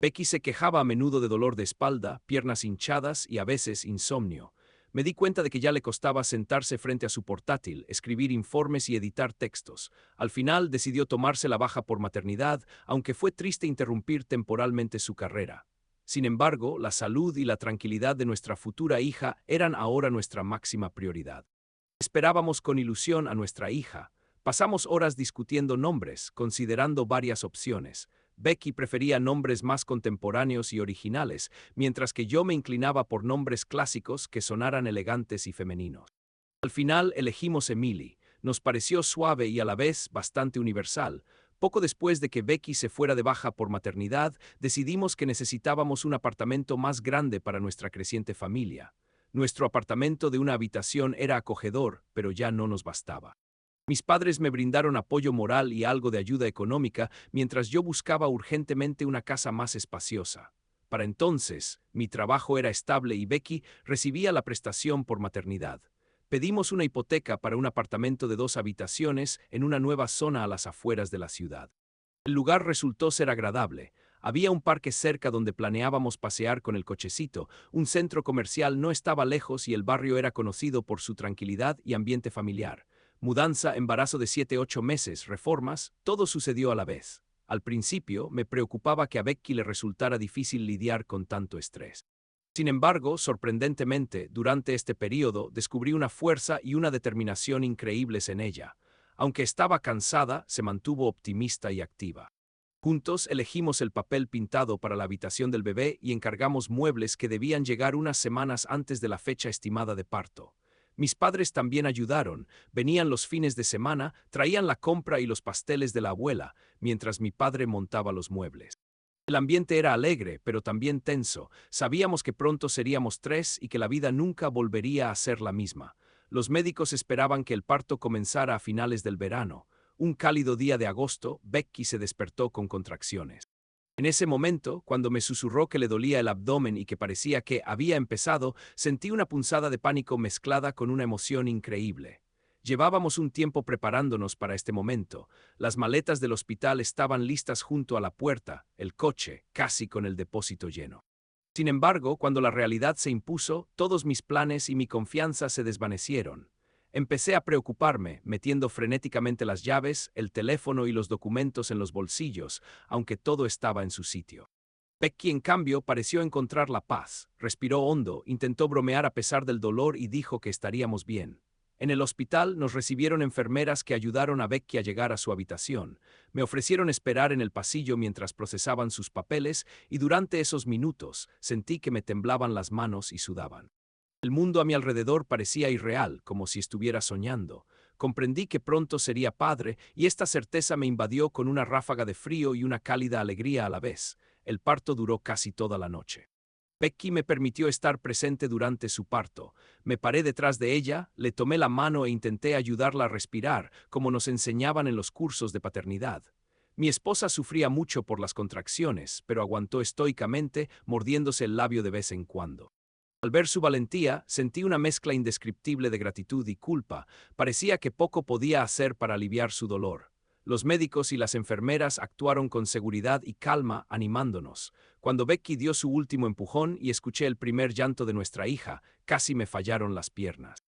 Becky se quejaba a menudo de dolor de espalda, piernas hinchadas y a veces insomnio. Me di cuenta de que ya le costaba sentarse frente a su portátil, escribir informes y editar textos. Al final decidió tomarse la baja por maternidad, aunque fue triste interrumpir temporalmente su carrera. Sin embargo, la salud y la tranquilidad de nuestra futura hija eran ahora nuestra máxima prioridad. Esperábamos con ilusión a nuestra hija. Pasamos horas discutiendo nombres, considerando varias opciones. Becky prefería nombres más contemporáneos y originales, mientras que yo me inclinaba por nombres clásicos que sonaran elegantes y femeninos. Al final elegimos Emily. Nos pareció suave y a la vez bastante universal. Poco después de que Becky se fuera de baja por maternidad, decidimos que necesitábamos un apartamento más grande para nuestra creciente familia. Nuestro apartamento de una habitación era acogedor, pero ya no nos bastaba. Mis padres me brindaron apoyo moral y algo de ayuda económica mientras yo buscaba urgentemente una casa más espaciosa. Para entonces, mi trabajo era estable y Becky recibía la prestación por maternidad. Pedimos una hipoteca para un apartamento de 2 habitaciones en una nueva zona a las afueras de la ciudad. El lugar resultó ser agradable. Había un parque cerca donde planeábamos pasear con el cochecito, un centro comercial no estaba lejos y el barrio era conocido por su tranquilidad y ambiente familiar. Mudanza, embarazo de 7, 8 meses, reformas, todo sucedió a la vez. Al principio, me preocupaba que a Becky le resultara difícil lidiar con tanto estrés. Sin embargo, sorprendentemente, durante este período descubrí una fuerza y una determinación increíbles en ella. Aunque estaba cansada, se mantuvo optimista y activa. Juntos elegimos el papel pintado para la habitación del bebé y encargamos muebles que debían llegar unas semanas antes de la fecha estimada de parto. Mis padres también ayudaron, venían los fines de semana, traían la compra y los pasteles de la abuela, mientras mi padre montaba los muebles. El ambiente era alegre, pero también tenso. Sabíamos que pronto seríamos 3 y que la vida nunca volvería a ser la misma. Los médicos esperaban que el parto comenzara a finales del verano. Un cálido día de agosto, Becky se despertó con contracciones. En ese momento, cuando me susurró que le dolía el abdomen y que parecía que había empezado, sentí una punzada de pánico mezclada con una emoción increíble. Llevábamos un tiempo preparándonos para este momento. Las maletas del hospital estaban listas junto a la puerta, el coche, casi con el depósito lleno. Sin embargo, cuando la realidad se impuso, todos mis planes y mi confianza se desvanecieron. Empecé a preocuparme, metiendo frenéticamente las llaves, el teléfono y los documentos en los bolsillos, aunque todo estaba en su sitio. Becky, en cambio, pareció encontrar la paz. Respiró hondo, intentó bromear a pesar del dolor y dijo que estaríamos bien. En el hospital nos recibieron enfermeras que ayudaron a Becky a llegar a su habitación. Me ofrecieron esperar en el pasillo mientras procesaban sus papeles y durante esos minutos sentí que me temblaban las manos y sudaban. El mundo a mi alrededor parecía irreal, como si estuviera soñando. Comprendí que pronto sería padre y esta certeza me invadió con una ráfaga de frío y una cálida alegría a la vez. El parto duró casi toda la noche. Becky me permitió estar presente durante su parto. Me paré detrás de ella, le tomé la mano e intenté ayudarla a respirar, como nos enseñaban en los cursos de paternidad. Mi esposa sufría mucho por las contracciones, pero aguantó estoicamente, mordiéndose el labio de vez en cuando. Al ver su valentía, sentí una mezcla indescriptible de gratitud y culpa. Parecía que poco podía hacer para aliviar su dolor. Los médicos y las enfermeras actuaron con seguridad y calma, animándonos. Cuando Becky dio su último empujón y escuché el primer llanto de nuestra hija, casi me fallaron las piernas.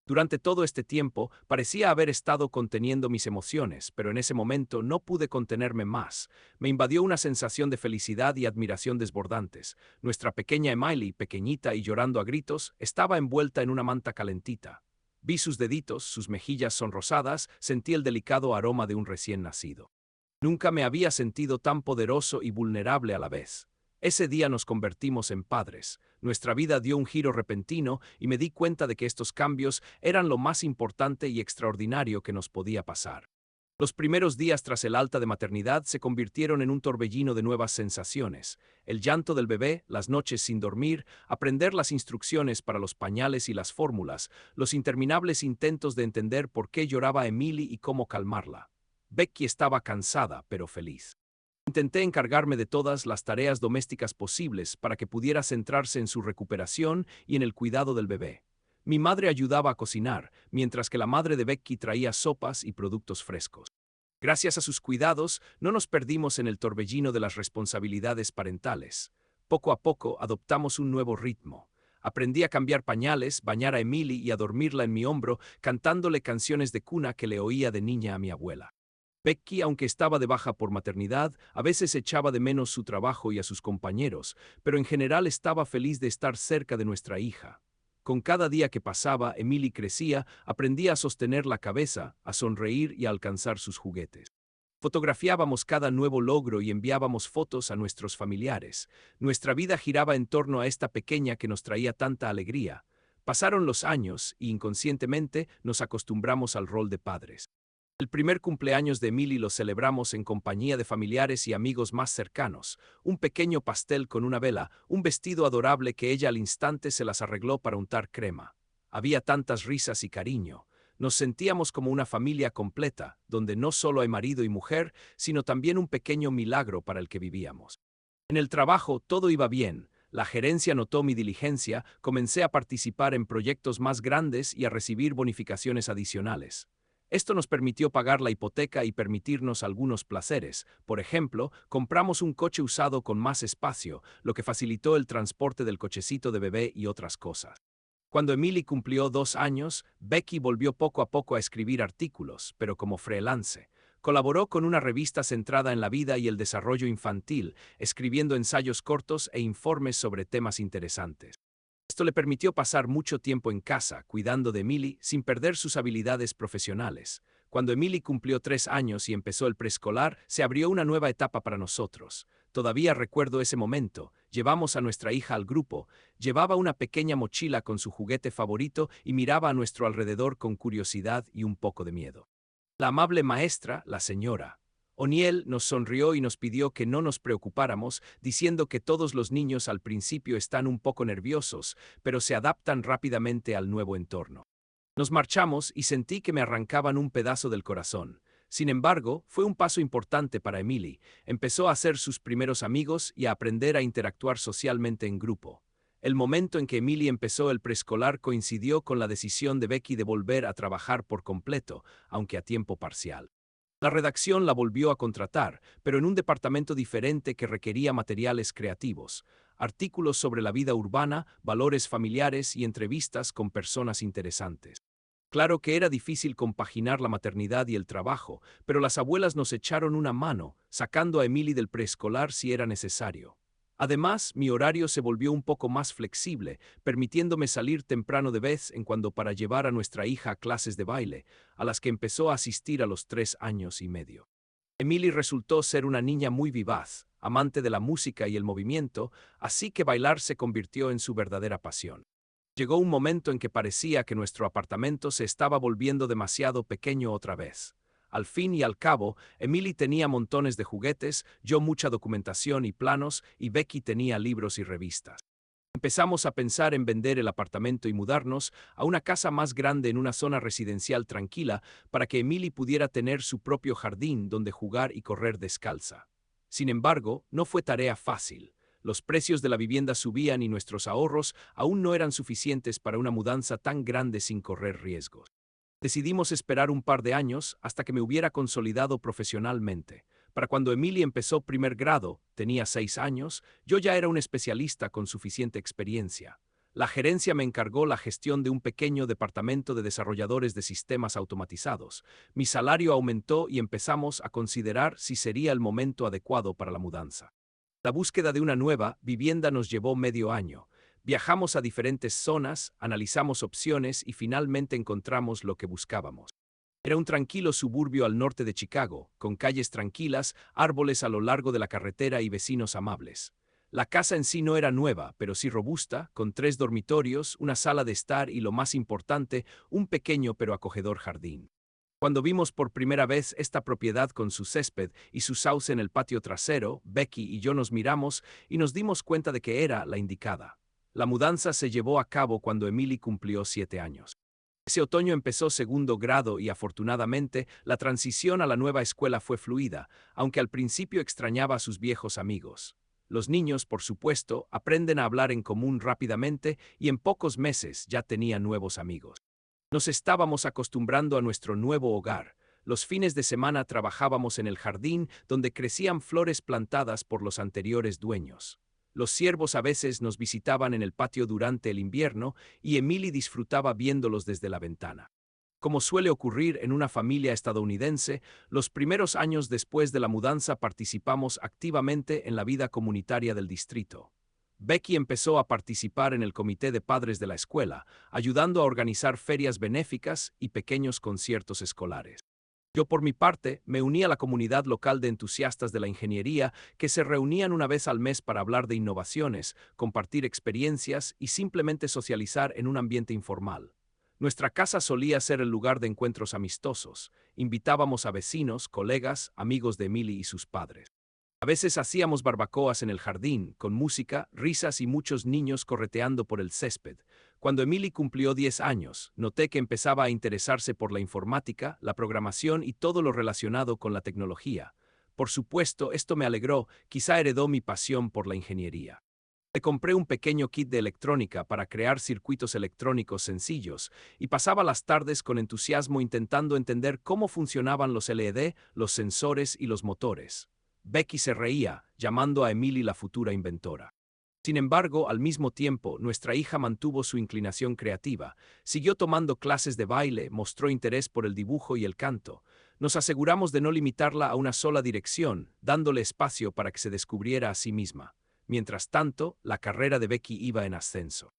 Durante todo este tiempo, parecía haber estado conteniendo mis emociones, pero en ese momento no pude contenerme más. Me invadió una sensación de felicidad y admiración desbordantes. Nuestra pequeña Emily, pequeñita y llorando a gritos, estaba envuelta en una manta calentita. Vi sus deditos, sus mejillas sonrosadas, sentí el delicado aroma de un recién nacido. Nunca me había sentido tan poderoso y vulnerable a la vez. Ese día nos convertimos en padres. Nuestra vida dio un giro repentino y me di cuenta de que estos cambios eran lo más importante y extraordinario que nos podía pasar. Los primeros días tras el alta de maternidad se convirtieron en un torbellino de nuevas sensaciones. El llanto del bebé, las noches sin dormir, aprender las instrucciones para los pañales y las fórmulas, los interminables intentos de entender por qué lloraba Emily y cómo calmarla. Becky estaba cansada, pero feliz. Intenté encargarme de todas las tareas domésticas posibles para que pudiera centrarse en su recuperación y en el cuidado del bebé. Mi madre ayudaba a cocinar, mientras que la madre de Becky traía sopas y productos frescos. Gracias a sus cuidados, no nos perdimos en el torbellino de las responsabilidades parentales. Poco a poco adoptamos un nuevo ritmo. Aprendí a cambiar pañales, bañar a Emily y a dormirla en mi hombro, cantándole canciones de cuna que le oía de niña a mi abuela. Becky, aunque estaba de baja por maternidad, a veces echaba de menos su trabajo y a sus compañeros, pero en general estaba feliz de estar cerca de nuestra hija. Con cada día que pasaba, Emily crecía, aprendía a sostener la cabeza, a sonreír y a alcanzar sus juguetes. Fotografiábamos cada nuevo logro y enviábamos fotos a nuestros familiares. Nuestra vida giraba en torno a esta pequeña que nos traía tanta alegría. Pasaron los años y inconscientemente nos acostumbramos al rol de padres. El primer cumpleaños de Emily lo celebramos en compañía de familiares y amigos más cercanos, un pequeño pastel con una vela, un vestido adorable que ella al instante se las arregló para untar crema. Había tantas risas y cariño. Nos sentíamos como una familia completa, donde no solo hay marido y mujer, sino también un pequeño milagro para el que vivíamos. En el trabajo todo iba bien. La gerencia notó mi diligencia, comencé a participar en proyectos más grandes y a recibir bonificaciones adicionales. Esto nos permitió pagar la hipoteca y permitirnos algunos placeres. Por ejemplo, compramos un coche usado con más espacio, lo que facilitó el transporte del cochecito de bebé y otras cosas. Cuando Emily cumplió 2 años, Becky volvió poco a poco a escribir artículos, pero como freelance. Colaboró con una revista centrada en la vida y el desarrollo infantil, escribiendo ensayos cortos e informes sobre temas interesantes. Esto le permitió pasar mucho tiempo en casa, cuidando de Emily sin perder sus habilidades profesionales. Cuando Emily cumplió 3 años y empezó el preescolar, se abrió una nueva etapa para nosotros. Todavía recuerdo ese momento. Llevamos a nuestra hija al grupo. Llevaba una pequeña mochila con su juguete favorito y miraba a nuestro alrededor con curiosidad y un poco de miedo. La amable maestra, la señora O'Neill, nos sonrió y nos pidió que no nos preocupáramos, diciendo que todos los niños al principio están un poco nerviosos, pero se adaptan rápidamente al nuevo entorno. Nos marchamos y sentí que me arrancaban un pedazo del corazón. Sin embargo, fue un paso importante para Emily. Empezó a hacer sus primeros amigos y a aprender a interactuar socialmente en grupo. El momento en que Emily empezó el preescolar coincidió con la decisión de Becky de volver a trabajar por completo, aunque a tiempo parcial. La redacción la volvió a contratar, pero en un departamento diferente que requería materiales creativos, artículos sobre la vida urbana, valores familiares y entrevistas con personas interesantes. Claro que era difícil compaginar la maternidad y el trabajo, pero las abuelas nos echaron una mano, sacando a Emily del preescolar si era necesario. Además, mi horario se volvió un poco más flexible, permitiéndome salir temprano de vez en cuando para llevar a nuestra hija a clases de baile, a las que empezó a asistir a los 3 años y medio. Emily resultó ser una niña muy vivaz, amante de la música y el movimiento, así que bailar se convirtió en su verdadera pasión. Llegó un momento en que parecía que nuestro apartamento se estaba volviendo demasiado pequeño otra vez. Al fin y al cabo, Emily tenía montones de juguetes, yo mucha documentación y planos, y Becky tenía libros y revistas. Empezamos a pensar en vender el apartamento y mudarnos a una casa más grande en una zona residencial tranquila para que Emily pudiera tener su propio jardín donde jugar y correr descalza. Sin embargo, no fue tarea fácil. Los precios de la vivienda subían y nuestros ahorros aún no eran suficientes para una mudanza tan grande sin correr riesgos. Decidimos esperar un par de años hasta que me hubiera consolidado profesionalmente. Para cuando Emily empezó primer grado, tenía 6 años, yo ya era un especialista con suficiente experiencia. La gerencia me encargó la gestión de un pequeño departamento de desarrolladores de sistemas automatizados. Mi salario aumentó y empezamos a considerar si sería el momento adecuado para la mudanza. La búsqueda de una nueva vivienda nos llevó medio año. Viajamos a diferentes zonas, analizamos opciones y finalmente encontramos lo que buscábamos. Era un tranquilo suburbio al norte de Chicago, con calles tranquilas, árboles a lo largo de la carretera y vecinos amables. La casa en sí no era nueva, pero sí robusta, con 3 dormitorios, una sala de estar y, lo más importante, un pequeño pero acogedor jardín. Cuando vimos por primera vez esta propiedad con su césped y su sauce en el patio trasero, Becky y yo nos miramos y nos dimos cuenta de que era la indicada. La mudanza se llevó a cabo cuando Emily cumplió 7 años. Ese otoño empezó segundo grado y afortunadamente la transición a la nueva escuela fue fluida, aunque al principio extrañaba a sus viejos amigos. Los niños, por supuesto, aprenden a hablar en común rápidamente y en pocos meses ya tenía nuevos amigos. Nos estábamos acostumbrando a nuestro nuevo hogar. Los fines de semana trabajábamos en el jardín donde crecían flores plantadas por los anteriores dueños. Los ciervos a veces nos visitaban en el patio durante el invierno y Emily disfrutaba viéndolos desde la ventana. Como suele ocurrir en una familia estadounidense, los primeros años después de la mudanza participamos activamente en la vida comunitaria del distrito. Becky empezó a participar en el comité de padres de la escuela, ayudando a organizar ferias benéficas y pequeños conciertos escolares. Yo, por mi parte, me uní a la comunidad local de entusiastas de la ingeniería que se reunían una vez al mes para hablar de innovaciones, compartir experiencias y simplemente socializar en un ambiente informal. Nuestra casa solía ser el lugar de encuentros amistosos. Invitábamos a vecinos, colegas, amigos de Emily y sus padres. A veces hacíamos barbacoas en el jardín, con música, risas y muchos niños correteando por el césped. Cuando Emily cumplió 10 años, noté que empezaba a interesarse por la informática, la programación y todo lo relacionado con la tecnología. Por supuesto, esto me alegró, quizá heredó mi pasión por la ingeniería. Le compré un pequeño kit de electrónica para crear circuitos electrónicos sencillos y pasaba las tardes con entusiasmo intentando entender cómo funcionaban los LED, los sensores y los motores. Becky se reía, llamando a Emily la futura inventora. Sin embargo, al mismo tiempo, nuestra hija mantuvo su inclinación creativa, siguió tomando clases de baile, mostró interés por el dibujo y el canto. Nos aseguramos de no limitarla a una sola dirección, dándole espacio para que se descubriera a sí misma. Mientras tanto, la carrera de Becky iba en ascenso.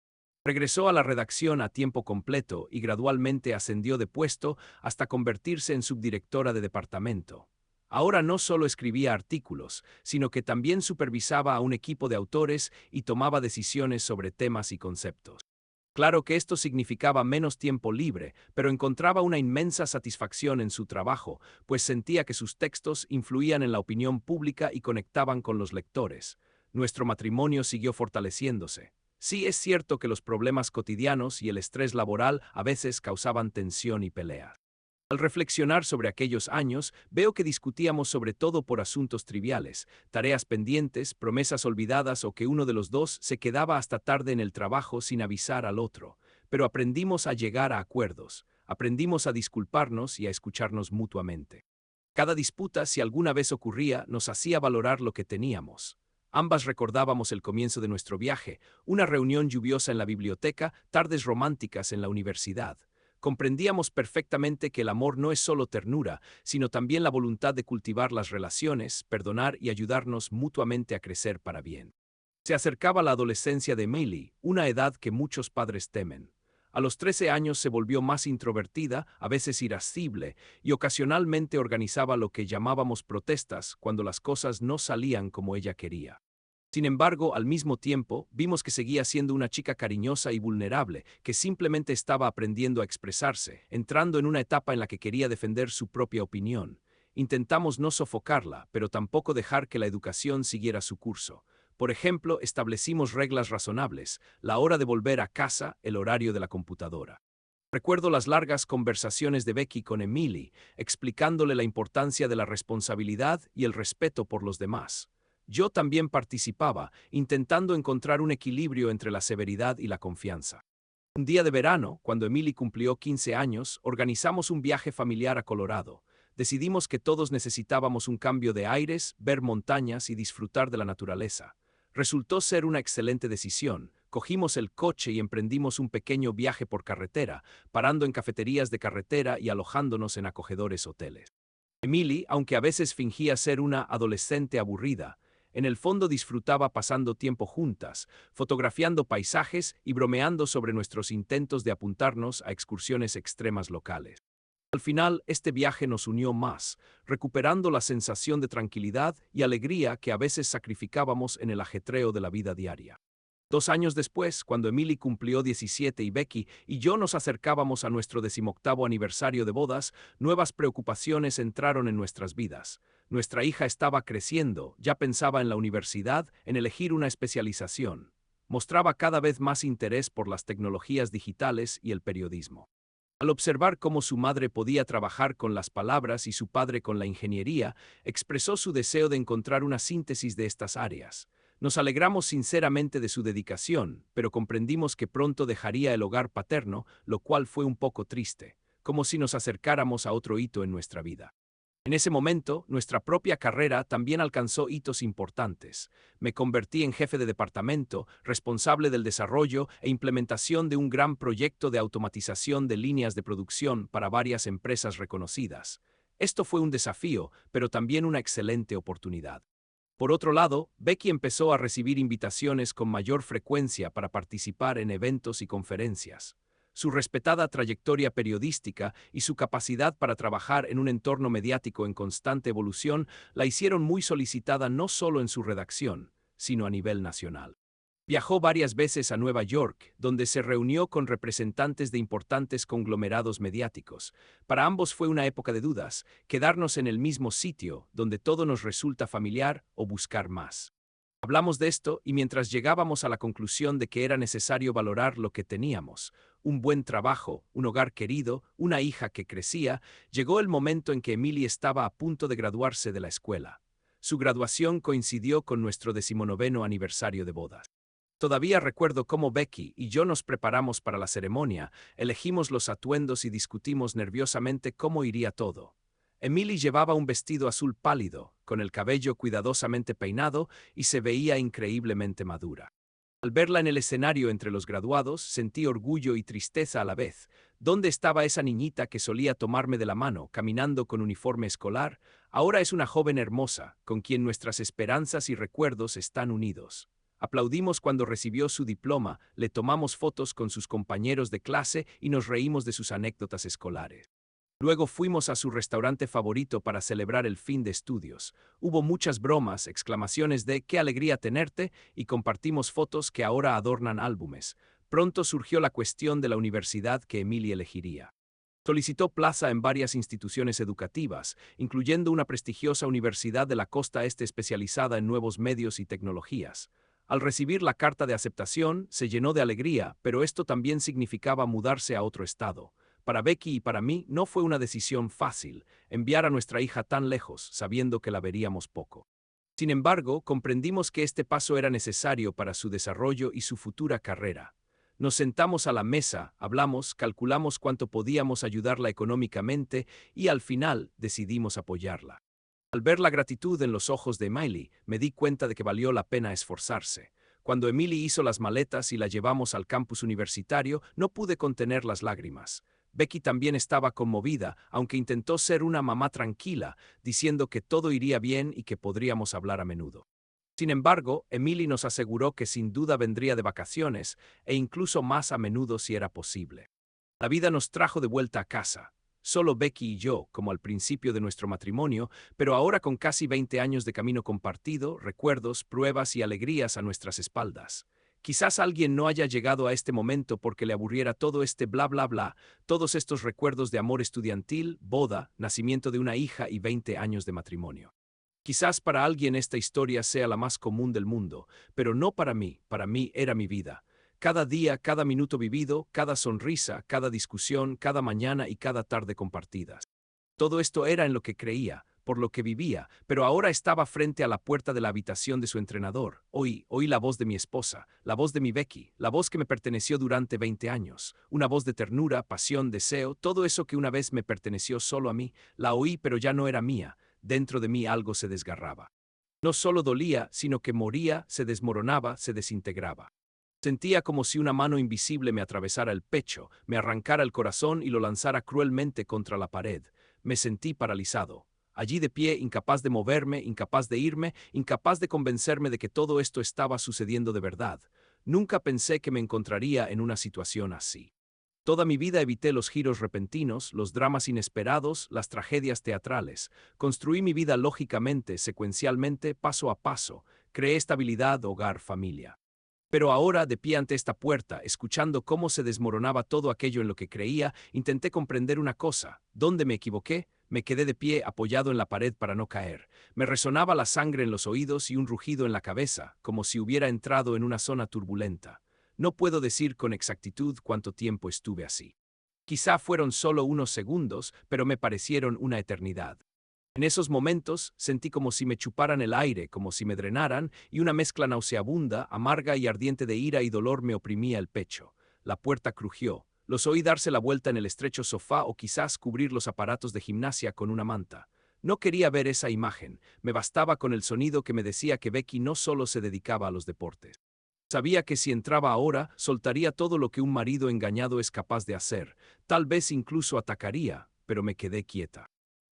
Regresó a la redacción a tiempo completo y gradualmente ascendió de puesto hasta convertirse en subdirectora de departamento. Ahora no solo escribía artículos, sino que también supervisaba a un equipo de autores y tomaba decisiones sobre temas y conceptos. Claro que esto significaba menos tiempo libre, pero encontraba una inmensa satisfacción en su trabajo, pues sentía que sus textos influían en la opinión pública y conectaban con los lectores. Nuestro matrimonio siguió fortaleciéndose. Sí es cierto que los problemas cotidianos y el estrés laboral a veces causaban tensión y peleas. Al reflexionar sobre aquellos años, veo que discutíamos sobre todo por asuntos triviales, tareas pendientes, promesas olvidadas o que uno de los dos se quedaba hasta tarde en el trabajo sin avisar al otro. Pero aprendimos a llegar a acuerdos, aprendimos a disculparnos y a escucharnos mutuamente. Cada disputa, si alguna vez ocurría, nos hacía valorar lo que teníamos. Ambas recordábamos el comienzo de nuestro viaje, una reunión lluviosa en la biblioteca, tardes románticas en la universidad. Comprendíamos perfectamente que el amor no es solo ternura, sino también la voluntad de cultivar las relaciones, perdonar y ayudarnos mutuamente a crecer para bien. Se acercaba la adolescencia de Emily, una edad que muchos padres temen. A los 13 años se volvió más introvertida, a veces irascible, y ocasionalmente organizaba lo que llamábamos protestas cuando las cosas no salían como ella quería. Sin embargo, al mismo tiempo, vimos que seguía siendo una chica cariñosa y vulnerable, que simplemente estaba aprendiendo a expresarse, entrando en una etapa en la que quería defender su propia opinión. Intentamos no sofocarla, pero tampoco dejar que la educación siguiera su curso. Por ejemplo, establecimos reglas razonables, la hora de volver a casa, el horario de la computadora. Recuerdo las largas conversaciones de Becky con Emily, explicándole la importancia de la responsabilidad y el respeto por los demás. Yo también participaba, intentando encontrar un equilibrio entre la severidad y la confianza. Un día de verano, cuando Emily cumplió 15 años, organizamos un viaje familiar a Colorado. Decidimos que todos necesitábamos un cambio de aires, ver montañas y disfrutar de la naturaleza. Resultó ser una excelente decisión. Cogimos el coche y emprendimos un pequeño viaje por carretera, parando en cafeterías de carretera y alojándonos en acogedores hoteles. Emily, aunque a veces fingía ser una adolescente aburrida, en el fondo disfrutaba pasando tiempo juntas, fotografiando paisajes y bromeando sobre nuestros intentos de apuntarnos a excursiones extremas locales. Al final, este viaje nos unió más, recuperando la sensación de tranquilidad y alegría que a veces sacrificábamos en el ajetreo de la vida diaria. 2 años después, cuando Emily cumplió 17 y Becky y yo nos acercábamos a nuestro 18º aniversario de bodas, nuevas preocupaciones entraron en nuestras vidas. Nuestra hija estaba creciendo, ya pensaba en la universidad, en elegir una especialización. Mostraba cada vez más interés por las tecnologías digitales y el periodismo. Al observar cómo su madre podía trabajar con las palabras y su padre con la ingeniería, expresó su deseo de encontrar una síntesis de estas áreas. Nos alegramos sinceramente de su dedicación, pero comprendimos que pronto dejaría el hogar paterno, lo cual fue un poco triste, como si nos acercáramos a otro hito en nuestra vida. En ese momento, nuestra propia carrera también alcanzó hitos importantes. Me convertí en jefe de departamento, responsable del desarrollo e implementación de un gran proyecto de automatización de líneas de producción para varias empresas reconocidas. Esto fue un desafío, pero también una excelente oportunidad. Por otro lado, Becky empezó a recibir invitaciones con mayor frecuencia para participar en eventos y conferencias. Su respetada trayectoria periodística y su capacidad para trabajar en un entorno mediático en constante evolución la hicieron muy solicitada no solo en su redacción, sino a nivel nacional. Viajó varias veces a Nueva York, donde se reunió con representantes de importantes conglomerados mediáticos. Para ambos fue una época de dudas, quedarnos en el mismo sitio, donde todo nos resulta familiar, o buscar más. Hablamos de esto y mientras llegábamos a la conclusión de que era necesario valorar lo que teníamos, un buen trabajo, un hogar querido, una hija que crecía, llegó el momento en que Emily estaba a punto de graduarse de la escuela. Su graduación coincidió con nuestro 19º aniversario de bodas. Todavía recuerdo cómo Becky y yo nos preparamos para la ceremonia, elegimos los atuendos y discutimos nerviosamente cómo iría todo. Emily llevaba un vestido azul pálido, con el cabello cuidadosamente peinado y se veía increíblemente madura. Al verla en el escenario entre los graduados, sentí orgullo y tristeza a la vez. ¿Dónde estaba esa niñita que solía tomarme de la mano, caminando con uniforme escolar? Ahora es una joven hermosa, con quien nuestras esperanzas y recuerdos están unidos. Aplaudimos cuando recibió su diploma, le tomamos fotos con sus compañeros de clase y nos reímos de sus anécdotas escolares. Luego fuimos a su restaurante favorito para celebrar el fin de estudios. Hubo muchas bromas, exclamaciones de «¡Qué alegría tenerte!» y compartimos fotos que ahora adornan álbumes. Pronto surgió la cuestión de la universidad que Emily elegiría. Solicitó plaza en varias instituciones educativas, incluyendo una prestigiosa universidad de la costa este especializada en nuevos medios y tecnologías. Al recibir la carta de aceptación, se llenó de alegría, pero esto también significaba mudarse a otro estado. Para Becky y para mí no fue una decisión fácil, enviar a nuestra hija tan lejos, sabiendo que la veríamos poco. Sin embargo, comprendimos que este paso era necesario para su desarrollo y su futura carrera. Nos sentamos a la mesa, hablamos, calculamos cuánto podíamos ayudarla económicamente y al final decidimos apoyarla. Al ver la gratitud en los ojos de Emily, me di cuenta de que valió la pena esforzarse. Cuando Emily hizo las maletas y la llevamos al campus universitario, no pude contener las lágrimas. Becky también estaba conmovida, aunque intentó ser una mamá tranquila, diciendo que todo iría bien y que podríamos hablar a menudo. Sin embargo, Emily nos aseguró que sin duda vendría de vacaciones, e incluso más a menudo si era posible. La vida nos trajo de vuelta a casa. Solo Becky y yo, como al principio de nuestro matrimonio, pero ahora con casi 20 años de camino compartido, recuerdos, pruebas y alegrías a nuestras espaldas. Quizás alguien no haya llegado a este momento porque le aburriera todo este bla bla bla, todos estos recuerdos de amor estudiantil, boda, nacimiento de una hija y 20 años de matrimonio. Quizás para alguien esta historia sea la más común del mundo, pero no para mí era mi vida. Cada día, cada minuto vivido, cada sonrisa, cada discusión, cada mañana y cada tarde compartidas. Todo esto era en lo que creía, por lo que vivía, pero ahora estaba frente a la puerta de la habitación de su entrenador. Oí la voz de mi esposa, la voz de mi Becky, la voz que me perteneció durante 20 años. Una voz de ternura, pasión, deseo, todo eso que una vez me perteneció solo a mí. La oí, pero ya no era mía. Dentro de mí algo se desgarraba. No solo dolía, sino que moría, se desmoronaba, se desintegraba. Sentía como si una mano invisible me atravesara el pecho, me arrancara el corazón y lo lanzara cruelmente contra la pared. Me sentí paralizado. Allí de pie, incapaz de moverme, incapaz de irme, incapaz de convencerme de que todo esto estaba sucediendo de verdad. Nunca pensé que me encontraría en una situación así. Toda mi vida evité los giros repentinos, los dramas inesperados, las tragedias teatrales. Construí mi vida lógicamente, secuencialmente, paso a paso. Creé estabilidad, hogar, familia. Pero ahora, de pie ante esta puerta, escuchando cómo se desmoronaba todo aquello en lo que creía, intenté comprender una cosa. ¿Dónde me equivoqué? Me quedé de pie, apoyado en la pared para no caer. Me resonaba la sangre en los oídos y un rugido en la cabeza, como si hubiera entrado en una zona turbulenta. No puedo decir con exactitud cuánto tiempo estuve así. Quizá fueron solo unos segundos, pero me parecieron una eternidad. En esos momentos sentí como si me chuparan el aire, como si me drenaran, y una mezcla nauseabunda, amarga y ardiente de ira y dolor me oprimía el pecho. La puerta crujió. Los oí darse la vuelta en el estrecho sofá o quizás cubrir los aparatos de gimnasia con una manta. No quería ver esa imagen, me bastaba con el sonido que me decía que Becky no solo se dedicaba a los deportes. Sabía que si entraba ahora, soltaría todo lo que un marido engañado es capaz de hacer, tal vez incluso atacaría, pero me quedé quieta.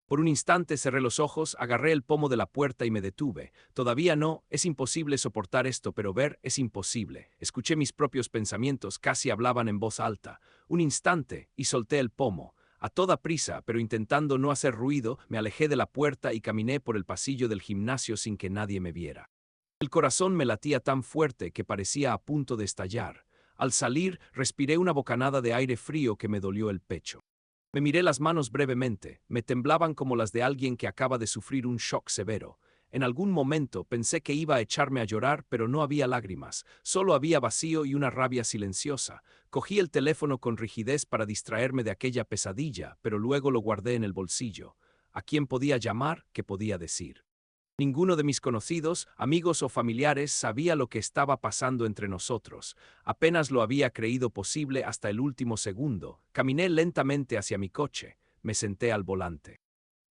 Por un instante cerré los ojos, agarré el pomo de la puerta y me detuve. Todavía no, es imposible soportar esto, pero ver es imposible. Escuché mis propios pensamientos, casi hablaban en voz alta. Un instante, y solté el pomo. A toda prisa, pero intentando no hacer ruido, me alejé de la puerta y caminé por el pasillo del gimnasio sin que nadie me viera. El corazón me latía tan fuerte que parecía a punto de estallar. Al salir, respiré una bocanada de aire frío que me dolió el pecho. Me miré las manos brevemente, me temblaban como las de alguien que acaba de sufrir un shock severo. En algún momento pensé que iba a echarme a llorar, pero no había lágrimas, solo había vacío y una rabia silenciosa. Cogí el teléfono con rigidez para distraerme de aquella pesadilla, pero luego lo guardé en el bolsillo. ¿A quién podía llamar? ¿Qué podía decir? Ninguno de mis conocidos, amigos o familiares sabía lo que estaba pasando entre nosotros. Apenas lo había creído posible hasta el último segundo. Caminé lentamente hacia mi coche. Me senté al volante.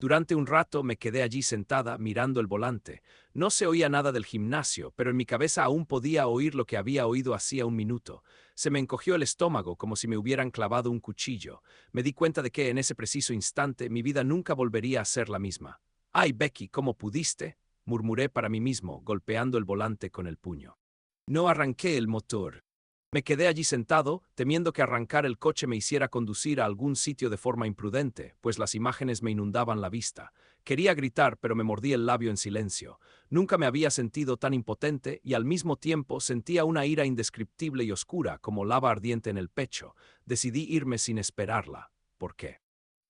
Durante un rato me quedé allí sentada mirando el volante. No se oía nada del gimnasio, pero en mi cabeza aún podía oír lo que había oído hacía un minuto. Se me encogió el estómago como si me hubieran clavado un cuchillo. Me di cuenta de que en ese preciso instante mi vida nunca volvería a ser la misma. «Ay, Becky, ¿cómo pudiste?», murmuré para mí mismo, golpeando el volante con el puño. No arranqué el motor. Me quedé allí sentado, temiendo que arrancar el coche me hiciera conducir a algún sitio de forma imprudente, pues las imágenes me inundaban la vista. Quería gritar, pero me mordí el labio en silencio. Nunca me había sentido tan impotente y al mismo tiempo sentía una ira indescriptible y oscura, como lava ardiente en el pecho. Decidí irme sin esperarla. ¿Por qué?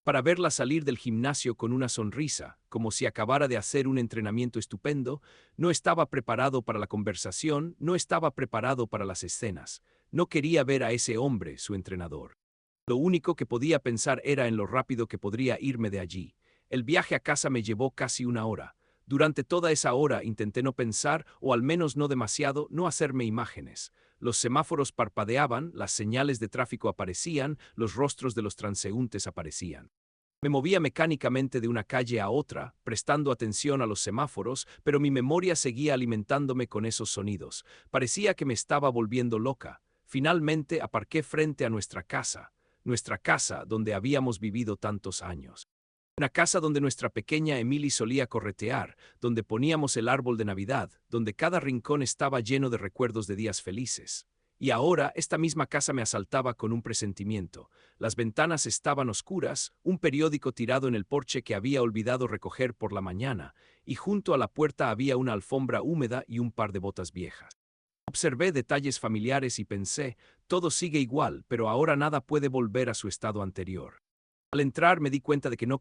Para verla salir del gimnasio con una sonrisa, como si acabara de hacer un entrenamiento estupendo. No estaba preparado para la conversación, no estaba preparado para las escenas. No quería ver a ese hombre, su entrenador. Lo único que podía pensar era en lo rápido que podría irme de allí. El viaje a casa me llevó casi una hora. Durante toda esa hora intenté no pensar, o al menos no demasiado, no hacerme imágenes. Los semáforos parpadeaban, las señales de tráfico aparecían, los rostros de los transeúntes aparecían. Me movía mecánicamente de una calle a otra, prestando atención a los semáforos, pero mi memoria seguía alimentándome con esos sonidos. Parecía que me estaba volviendo loca. Finalmente aparqué frente a nuestra casa donde habíamos vivido tantos años. Una casa donde nuestra pequeña Emily solía corretear, donde poníamos el árbol de Navidad, donde cada rincón estaba lleno de recuerdos de días felices. Y ahora esta misma casa me asaltaba con un presentimiento. Las ventanas estaban oscuras, un periódico tirado en el porche que había olvidado recoger por la mañana, y junto a la puerta había una alfombra húmeda y un par de botas viejas. Observé detalles familiares y pensé, todo sigue igual, pero ahora nada puede volver a su estado anterior. Al entrar me di cuenta de que no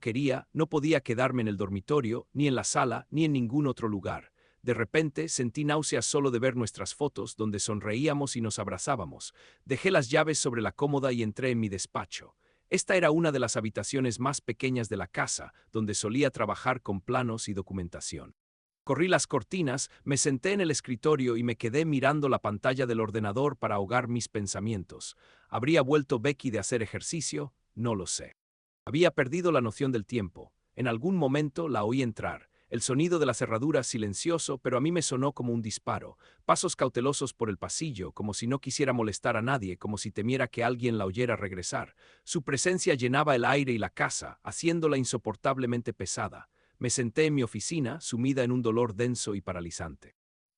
podía quedarme en el dormitorio, ni en la sala, ni en ningún otro lugar. De repente sentí náuseas solo de ver nuestras fotos, donde sonreíamos y nos abrazábamos. Dejé las llaves sobre la cómoda y entré en mi despacho. Esta era una de las habitaciones más pequeñas de la casa, donde solía trabajar con planos y documentación. Corrí las cortinas, me senté en el escritorio y me quedé mirando la pantalla del ordenador para ahogar mis pensamientos. ¿Habría vuelto Becky de hacer ejercicio? No lo sé. Había perdido la noción del tiempo. En algún momento la oí entrar. El sonido de la cerradura silencioso, pero a mí me sonó como un disparo. Pasos cautelosos por el pasillo, como si no quisiera molestar a nadie, como si temiera que alguien la oyera regresar. Su presencia llenaba el aire y la casa, haciéndola insoportablemente pesada. Me senté en mi oficina, sumida en un dolor denso y paralizante.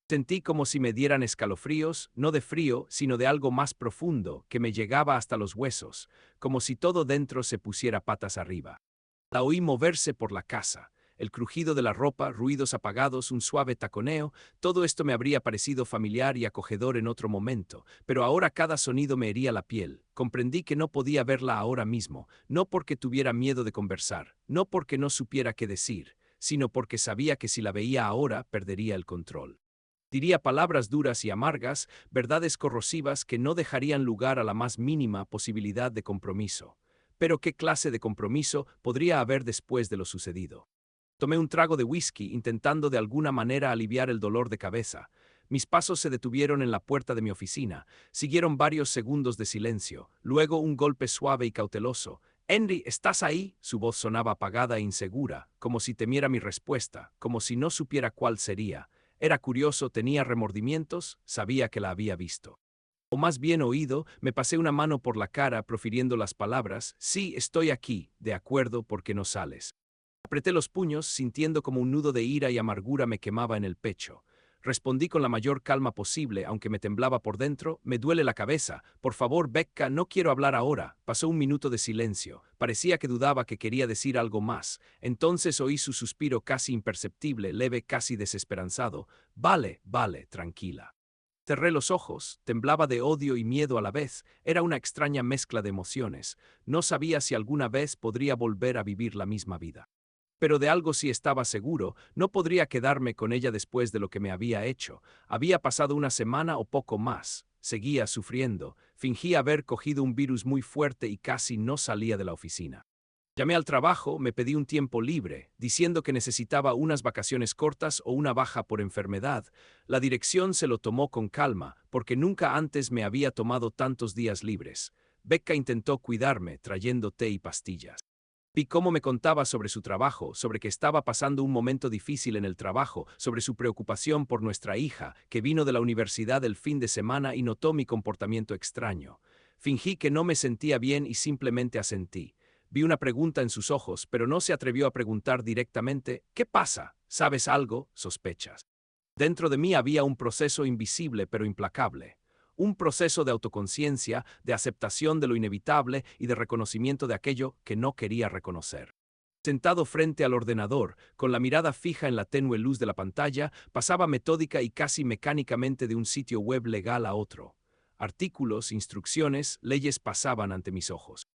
Sentí como si me dieran escalofríos, no de frío, sino de algo más profundo, que me llegaba hasta los huesos, como si todo dentro se pusiera patas arriba. La oí moverse por la casa. El crujido de la ropa, ruidos apagados, un suave taconeo, todo esto me habría parecido familiar y acogedor en otro momento, pero ahora cada sonido me hería la piel. Comprendí que no podía verla ahora mismo, no porque tuviera miedo de conversar, no porque no supiera qué decir, sino porque sabía que si la veía ahora perdería el control. Diría palabras duras y amargas, verdades corrosivas que no dejarían lugar a la más mínima posibilidad de compromiso. Pero ¿qué clase de compromiso podría haber después de lo sucedido? Tomé un trago de whisky, intentando de alguna manera aliviar el dolor de cabeza. Mis pasos se detuvieron en la puerta de mi oficina. Siguieron varios segundos de silencio, luego un golpe suave y cauteloso. «Henry, ¿estás ahí?». Su voz sonaba apagada e insegura, como si temiera mi respuesta, como si no supiera cuál sería. Era curioso, tenía remordimientos, sabía que la había visto. O más bien oído, me pasé una mano por la cara profiriendo las palabras: «Sí, estoy aquí, de acuerdo, ¿por qué no sales?». Apreté los puños, sintiendo como un nudo de ira y amargura me quemaba en el pecho. Respondí con la mayor calma posible, aunque me temblaba por dentro: «Me duele la cabeza. Por favor, Becca, no quiero hablar ahora». Pasó un minuto de silencio. Parecía que dudaba, que quería decir algo más. Entonces oí su suspiro casi imperceptible, leve, casi desesperanzado: «Vale, vale, tranquila». Cerré los ojos, temblaba de odio y miedo a la vez. Era una extraña mezcla de emociones. No sabía si alguna vez podría volver a vivir la misma vida. Pero de algo sí estaba seguro: no podría quedarme con ella después de lo que me había hecho. Había pasado una semana o poco más. Seguía sufriendo, fingía haber cogido un virus muy fuerte y casi no salía de la oficina. Llamé al trabajo, me pedí un tiempo libre, diciendo que necesitaba unas vacaciones cortas o una baja por enfermedad. La dirección se lo tomó con calma, porque nunca antes me había tomado tantos días libres. Becca intentó cuidarme, trayendo té y pastillas. Vi cómo me contaba sobre su trabajo, sobre que estaba pasando un momento difícil en el trabajo, sobre su preocupación por nuestra hija, que vino de la universidad el fin de semana y notó mi comportamiento extraño. Fingí que no me sentía bien y simplemente asentí. Vi una pregunta en sus ojos, pero no se atrevió a preguntar directamente, ¿qué pasa? ¿Sabes algo? ¿Sospechas? Dentro de mí había un proceso invisible pero implacable. Un proceso de autoconciencia, de aceptación de lo inevitable y de reconocimiento de aquello que no quería reconocer. Sentado frente al ordenador, con la mirada fija en la tenue luz de la pantalla, pasaba metódica y casi mecánicamente de un sitio web legal a otro. Artículos, instrucciones, leyes pasaban ante mis ojos.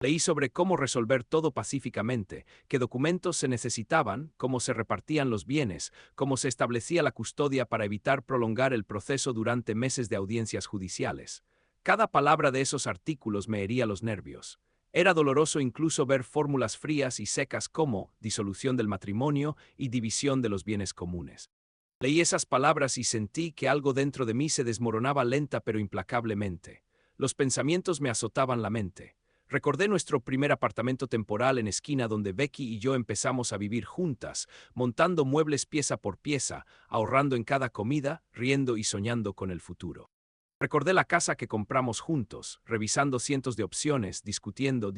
Leí sobre cómo resolver todo pacíficamente, qué documentos se necesitaban, cómo se repartían los bienes, cómo se establecía la custodia para evitar prolongar el proceso durante meses de audiencias judiciales. Cada palabra de esos artículos me hería los nervios. Era doloroso incluso ver fórmulas frías y secas como disolución del matrimonio y división de los bienes comunes. Leí esas palabras y sentí que algo dentro de mí se desmoronaba lenta pero implacablemente. Los pensamientos me azotaban la mente. Recordé nuestro primer apartamento temporal en esquina donde Becky y yo empezamos a vivir juntas, montando muebles pieza por pieza, ahorrando en cada comida, riendo y soñando con el futuro. Recordé la casa que compramos juntos, revisando cientos de opciones, discutiendo,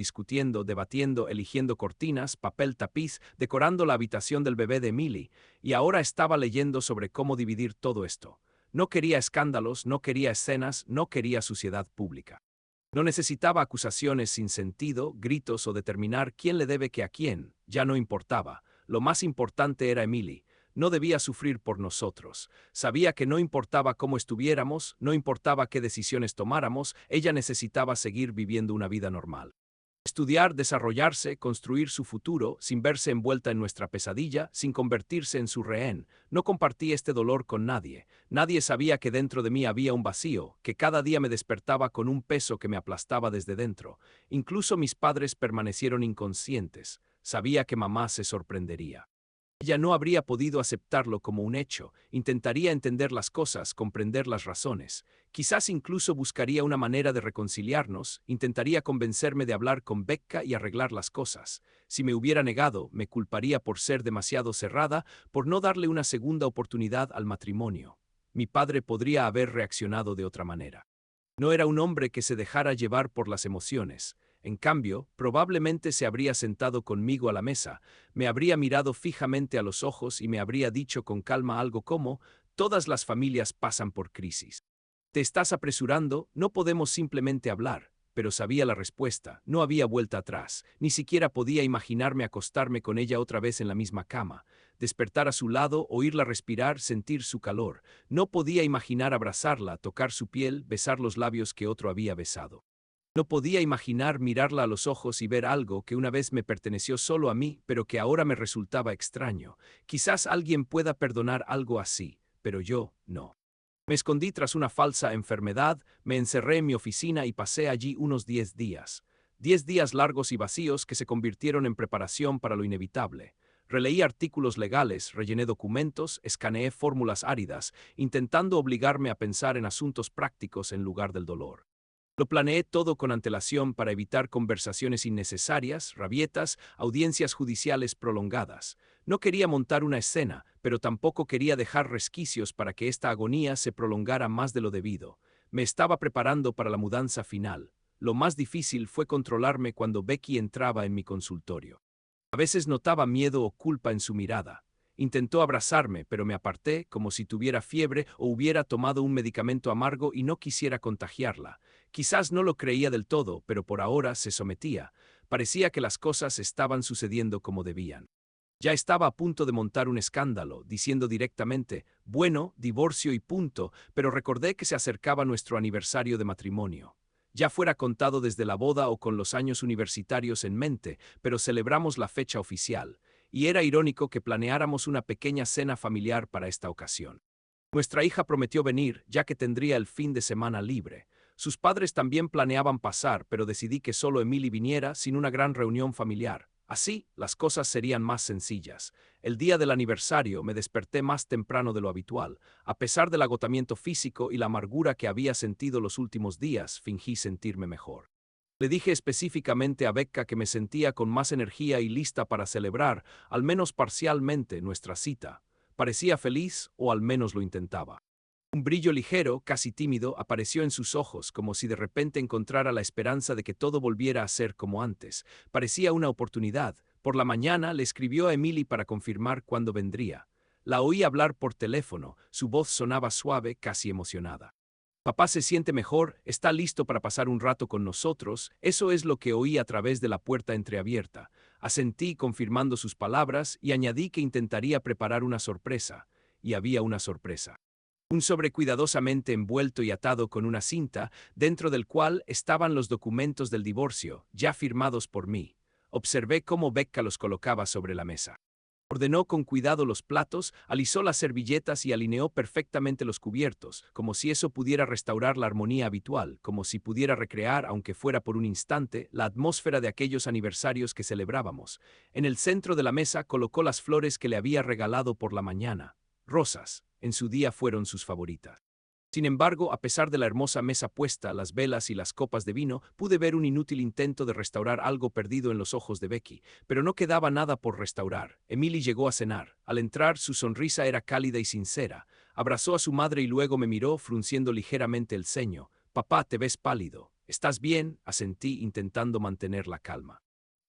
debatiendo, eligiendo cortinas, papel tapiz, decorando la habitación del bebé de Emily, y ahora estaba leyendo sobre cómo dividir todo esto. No quería escándalos, no quería escenas, no quería suciedad pública. No necesitaba acusaciones sin sentido, gritos o determinar quién le debe qué a quién. Ya no importaba. Lo más importante era Emily. No debía sufrir por nosotros. Sabía que no importaba cómo estuviéramos, no importaba qué decisiones tomáramos, ella necesitaba seguir viviendo una vida normal. Estudiar, desarrollarse, construir su futuro, sin verse envuelta en nuestra pesadilla, sin convertirse en su rehén. No compartí este dolor con nadie. Nadie sabía que dentro de mí había un vacío, que cada día me despertaba con un peso que me aplastaba desde dentro. Incluso mis padres permanecieron inconscientes. Sabía que mamá se sorprendería. Ella no habría podido aceptarlo como un hecho, intentaría entender las cosas, comprender las razones. Quizás incluso buscaría una manera de reconciliarnos, intentaría convencerme de hablar con Becca y arreglar las cosas. Si me hubiera negado, me culparía por ser demasiado cerrada, por no darle una segunda oportunidad al matrimonio. Mi padre podría haber reaccionado de otra manera. No era un hombre que se dejara llevar por las emociones. En cambio, probablemente se habría sentado conmigo a la mesa, me habría mirado fijamente a los ojos y me habría dicho con calma algo como, todas las familias pasan por crisis. Te estás apresurando, no podemos simplemente hablar. Pero sabía la respuesta, no había vuelta atrás, ni siquiera podía imaginarme acostarme con ella otra vez en la misma cama, despertar a su lado, oírla respirar, sentir su calor. No podía imaginar abrazarla, tocar su piel, besar los labios que otro había besado. No podía imaginar mirarla a los ojos y ver algo que una vez me perteneció solo a mí, pero que ahora me resultaba extraño. Quizás alguien pueda perdonar algo así, pero yo no. Me escondí tras una falsa enfermedad, me encerré en mi oficina y pasé allí unos 10 días. 10 días largos y vacíos que se convirtieron en preparación para lo inevitable. Releí artículos legales, rellené documentos, escaneé fórmulas áridas, intentando obligarme a pensar en asuntos prácticos en lugar del dolor. Lo planeé todo con antelación para evitar conversaciones innecesarias, rabietas, audiencias judiciales prolongadas. No quería montar una escena, pero tampoco quería dejar resquicios para que esta agonía se prolongara más de lo debido. Me estaba preparando para la mudanza final. Lo más difícil fue controlarme cuando Becky entraba en mi consultorio. A veces notaba miedo o culpa en su mirada. Intentó abrazarme, pero me aparté como si tuviera fiebre o hubiera tomado un medicamento amargo y no quisiera contagiarla. Quizás no lo creía del todo, pero por ahora se sometía. Parecía que las cosas estaban sucediendo como debían. Ya estaba a punto de montar un escándalo, diciendo directamente, bueno, divorcio y punto, pero recordé que se acercaba nuestro aniversario de matrimonio. Ya fuera contado desde la boda o con los años universitarios en mente, pero celebramos la fecha oficial, y era irónico que planeáramos una pequeña cena familiar para esta ocasión. Nuestra hija prometió venir, ya que tendría el fin de semana libre. Sus padres también planeaban pasar, pero decidí que solo Emily viniera sin una gran reunión familiar. Así, las cosas serían más sencillas. El día del aniversario me desperté más temprano de lo habitual. A pesar del agotamiento físico y la amargura que había sentido los últimos días, fingí sentirme mejor. Le dije específicamente a Becca que me sentía con más energía y lista para celebrar, al menos parcialmente, nuestra cita. Parecía feliz, o al menos lo intentaba. Un brillo ligero, casi tímido, apareció en sus ojos, como si de repente encontrara la esperanza de que todo volviera a ser como antes. Parecía una oportunidad. Por la mañana le escribió a Emily para confirmar cuándo vendría. La oí hablar por teléfono, su voz sonaba suave, casi emocionada. Papá se siente mejor, está listo para pasar un rato con nosotros, eso es lo que oí a través de la puerta entreabierta. Asentí confirmando sus palabras y añadí que intentaría preparar una sorpresa. Y había una sorpresa. Un sobre cuidadosamente envuelto y atado con una cinta, dentro del cual estaban los documentos del divorcio, ya firmados por mí. Observé cómo Becca los colocaba sobre la mesa. Ordenó con cuidado los platos, alisó las servilletas y alineó perfectamente los cubiertos, como si eso pudiera restaurar la armonía habitual, como si pudiera recrear, aunque fuera por un instante, la atmósfera de aquellos aniversarios que celebrábamos. En el centro de la mesa colocó las flores que le había regalado por la mañana. Rosas, en su día fueron sus favoritas. Sin embargo, a pesar de la hermosa mesa puesta, las velas y las copas de vino, pude ver un inútil intento de restaurar algo perdido en los ojos de Becky, pero no quedaba nada por restaurar. Emily llegó a cenar. Al entrar, su sonrisa era cálida y sincera. Abrazó a su madre y luego me miró, frunciendo ligeramente el ceño. «Papá, te ves pálido». «¿Estás bien?», asentí, intentando mantener la calma.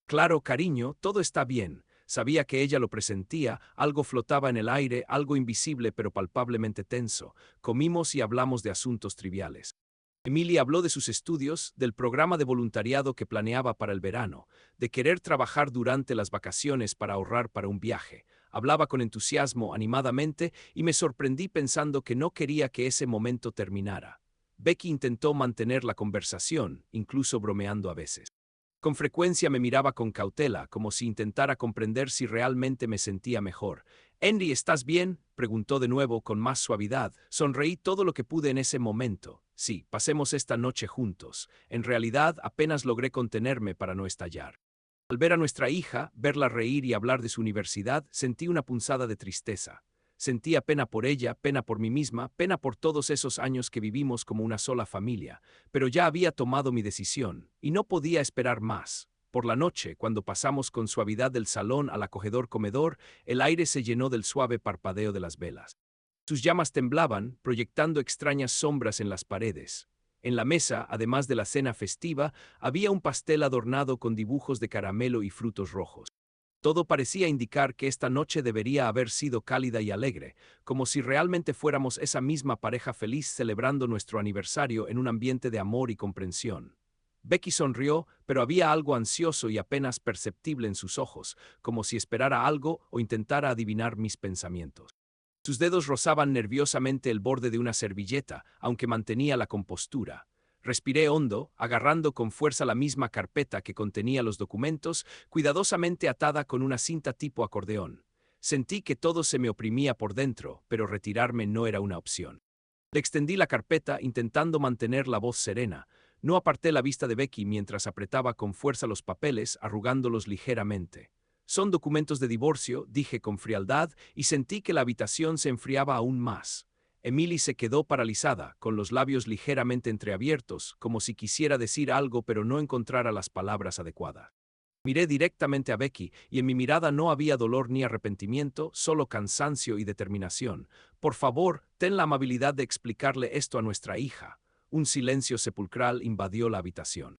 «Claro, cariño, todo está bien». Sabía que ella lo presentía, algo flotaba en el aire, algo invisible pero palpablemente tenso. Comimos y hablamos de asuntos triviales. Emily habló de sus estudios, del programa de voluntariado que planeaba para el verano, de querer trabajar durante las vacaciones para ahorrar para un viaje. Hablaba con entusiasmo, animadamente, y me sorprendí pensando que no quería que ese momento terminara. Becky intentó mantener la conversación, incluso bromeando a veces. Con frecuencia me miraba con cautela, como si intentara comprender si realmente me sentía mejor. «Henry, ¿estás bien?», preguntó de nuevo con más suavidad. Sonreí todo lo que pude en ese momento. «Sí, pasemos esta noche juntos». En realidad, apenas logré contenerme para no estallar. Al ver a nuestra hija, verla reír y hablar de su universidad, sentí una punzada de tristeza. Sentía pena por ella, pena por mí misma, pena por todos esos años que vivimos como una sola familia, pero ya había tomado mi decisión, y no podía esperar más. Por la noche, cuando pasamos con suavidad del salón al acogedor comedor, el aire se llenó del suave parpadeo de las velas. Sus llamas temblaban, proyectando extrañas sombras en las paredes. En la mesa, además de la cena festiva, había un pastel adornado con dibujos de caramelo y frutos rojos. Todo parecía indicar que esta noche debería haber sido cálida y alegre, como si realmente fuéramos esa misma pareja feliz celebrando nuestro aniversario en un ambiente de amor y comprensión. Becky sonrió, pero había algo ansioso y apenas perceptible en sus ojos, como si esperara algo o intentara adivinar mis pensamientos. Sus dedos rozaban nerviosamente el borde de una servilleta, aunque mantenía la compostura. Respiré hondo, agarrando con fuerza la misma carpeta que contenía los documentos, cuidadosamente atada con una cinta tipo acordeón. Sentí que todo se me oprimía por dentro, pero retirarme no era una opción. Le extendí la carpeta intentando mantener la voz serena. No aparté la vista de Becky mientras apretaba con fuerza los papeles, arrugándolos ligeramente. «Son documentos de divorcio», dije con frialdad, y sentí que la habitación se enfriaba aún más. Emily se quedó paralizada, con los labios ligeramente entreabiertos, como si quisiera decir algo pero no encontrara las palabras adecuadas. Miré directamente a Becky, y en mi mirada no había dolor ni arrepentimiento, solo cansancio y determinación. «Por favor, ten la amabilidad de explicarle esto a nuestra hija». Un silencio sepulcral invadió la habitación.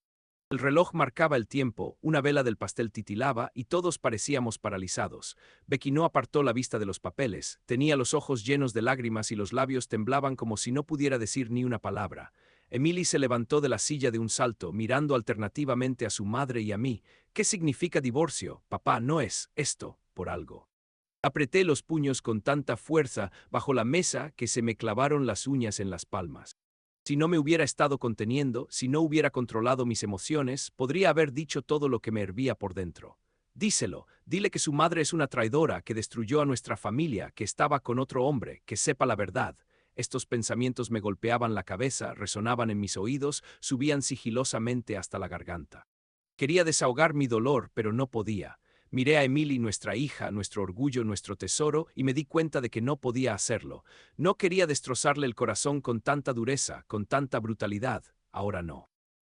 El reloj marcaba el tiempo, una vela del pastel titilaba y todos parecíamos paralizados. Becky no apartó la vista de los papeles, tenía los ojos llenos de lágrimas y los labios temblaban como si no pudiera decir ni una palabra. Emily se levantó de la silla de un salto, mirando alternativamente a su madre y a mí. «¿Qué significa divorcio? Papá, no es esto por algo». Apreté los puños con tanta fuerza bajo la mesa que se me clavaron las uñas en las palmas. Si no me hubiera estado conteniendo, si no hubiera controlado mis emociones, podría haber dicho todo lo que me hervía por dentro. «Díselo, dile que su madre es una traidora, que destruyó a nuestra familia, que estaba con otro hombre, que sepa la verdad». Estos pensamientos me golpeaban la cabeza, resonaban en mis oídos, subían sigilosamente hasta la garganta. Quería desahogar mi dolor, pero no podía. Miré a Emily, nuestra hija, nuestro orgullo, nuestro tesoro, y me di cuenta de que no podía hacerlo. No quería destrozarle el corazón con tanta dureza, con tanta brutalidad. Ahora no.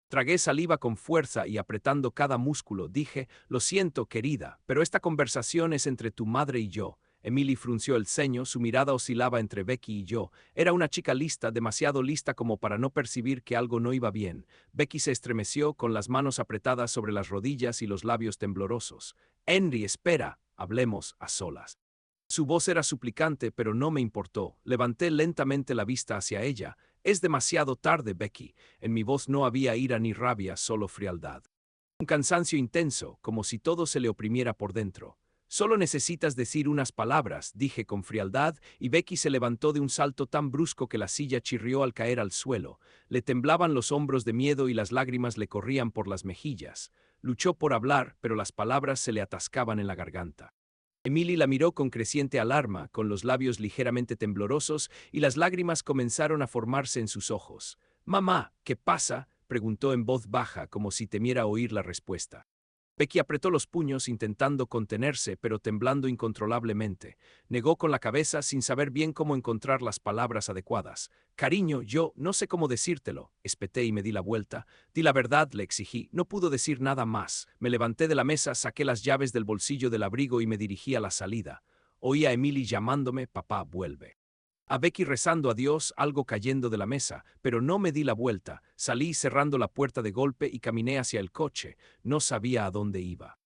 Tragué saliva con fuerza y apretando cada músculo dije, lo siento, querida, pero esta conversación es entre tu madre y yo. Emily frunció el ceño, su mirada oscilaba entre Becky y yo. Era una chica lista, demasiado lista como para no percibir que algo no iba bien. Becky se estremeció con las manos apretadas sobre las rodillas y los labios temblorosos. Henry, espera, hablemos a solas. Su voz era suplicante, pero no me importó. Levanté lentamente la vista hacia ella. Es demasiado tarde, Becky. En mi voz no había ira ni rabia, solo frialdad. Un cansancio intenso, como si todo se le oprimiera por dentro. Solo necesitas decir unas palabras, dije con frialdad, y Becky se levantó de un salto tan brusco que la silla chirrió al caer al suelo. Le temblaban los hombros de miedo y las lágrimas le corrían por las mejillas. Luchó por hablar, pero las palabras se le atascaban en la garganta. Emily la miró con creciente alarma, con los labios ligeramente temblorosos, y las lágrimas comenzaron a formarse en sus ojos. «Mamá, ¿qué pasa?», preguntó en voz baja, como si temiera oír la respuesta. Becky apretó los puños intentando contenerse, pero temblando incontrolablemente. Negó con la cabeza sin saber bien cómo encontrar las palabras adecuadas. «Cariño, yo no sé cómo decírtelo», espeté y me di la vuelta. «Di la verdad», le exigí. No pudo decir nada más. Me levanté de la mesa, saqué las llaves del bolsillo del abrigo y me dirigí a la salida. Oí a Emily llamándome, «Papá, vuelve». A Becky rezando a Dios, algo cayendo de la mesa, pero no me di la vuelta. Salí cerrando la puerta de golpe y caminé hacia el coche. No sabía a dónde iba.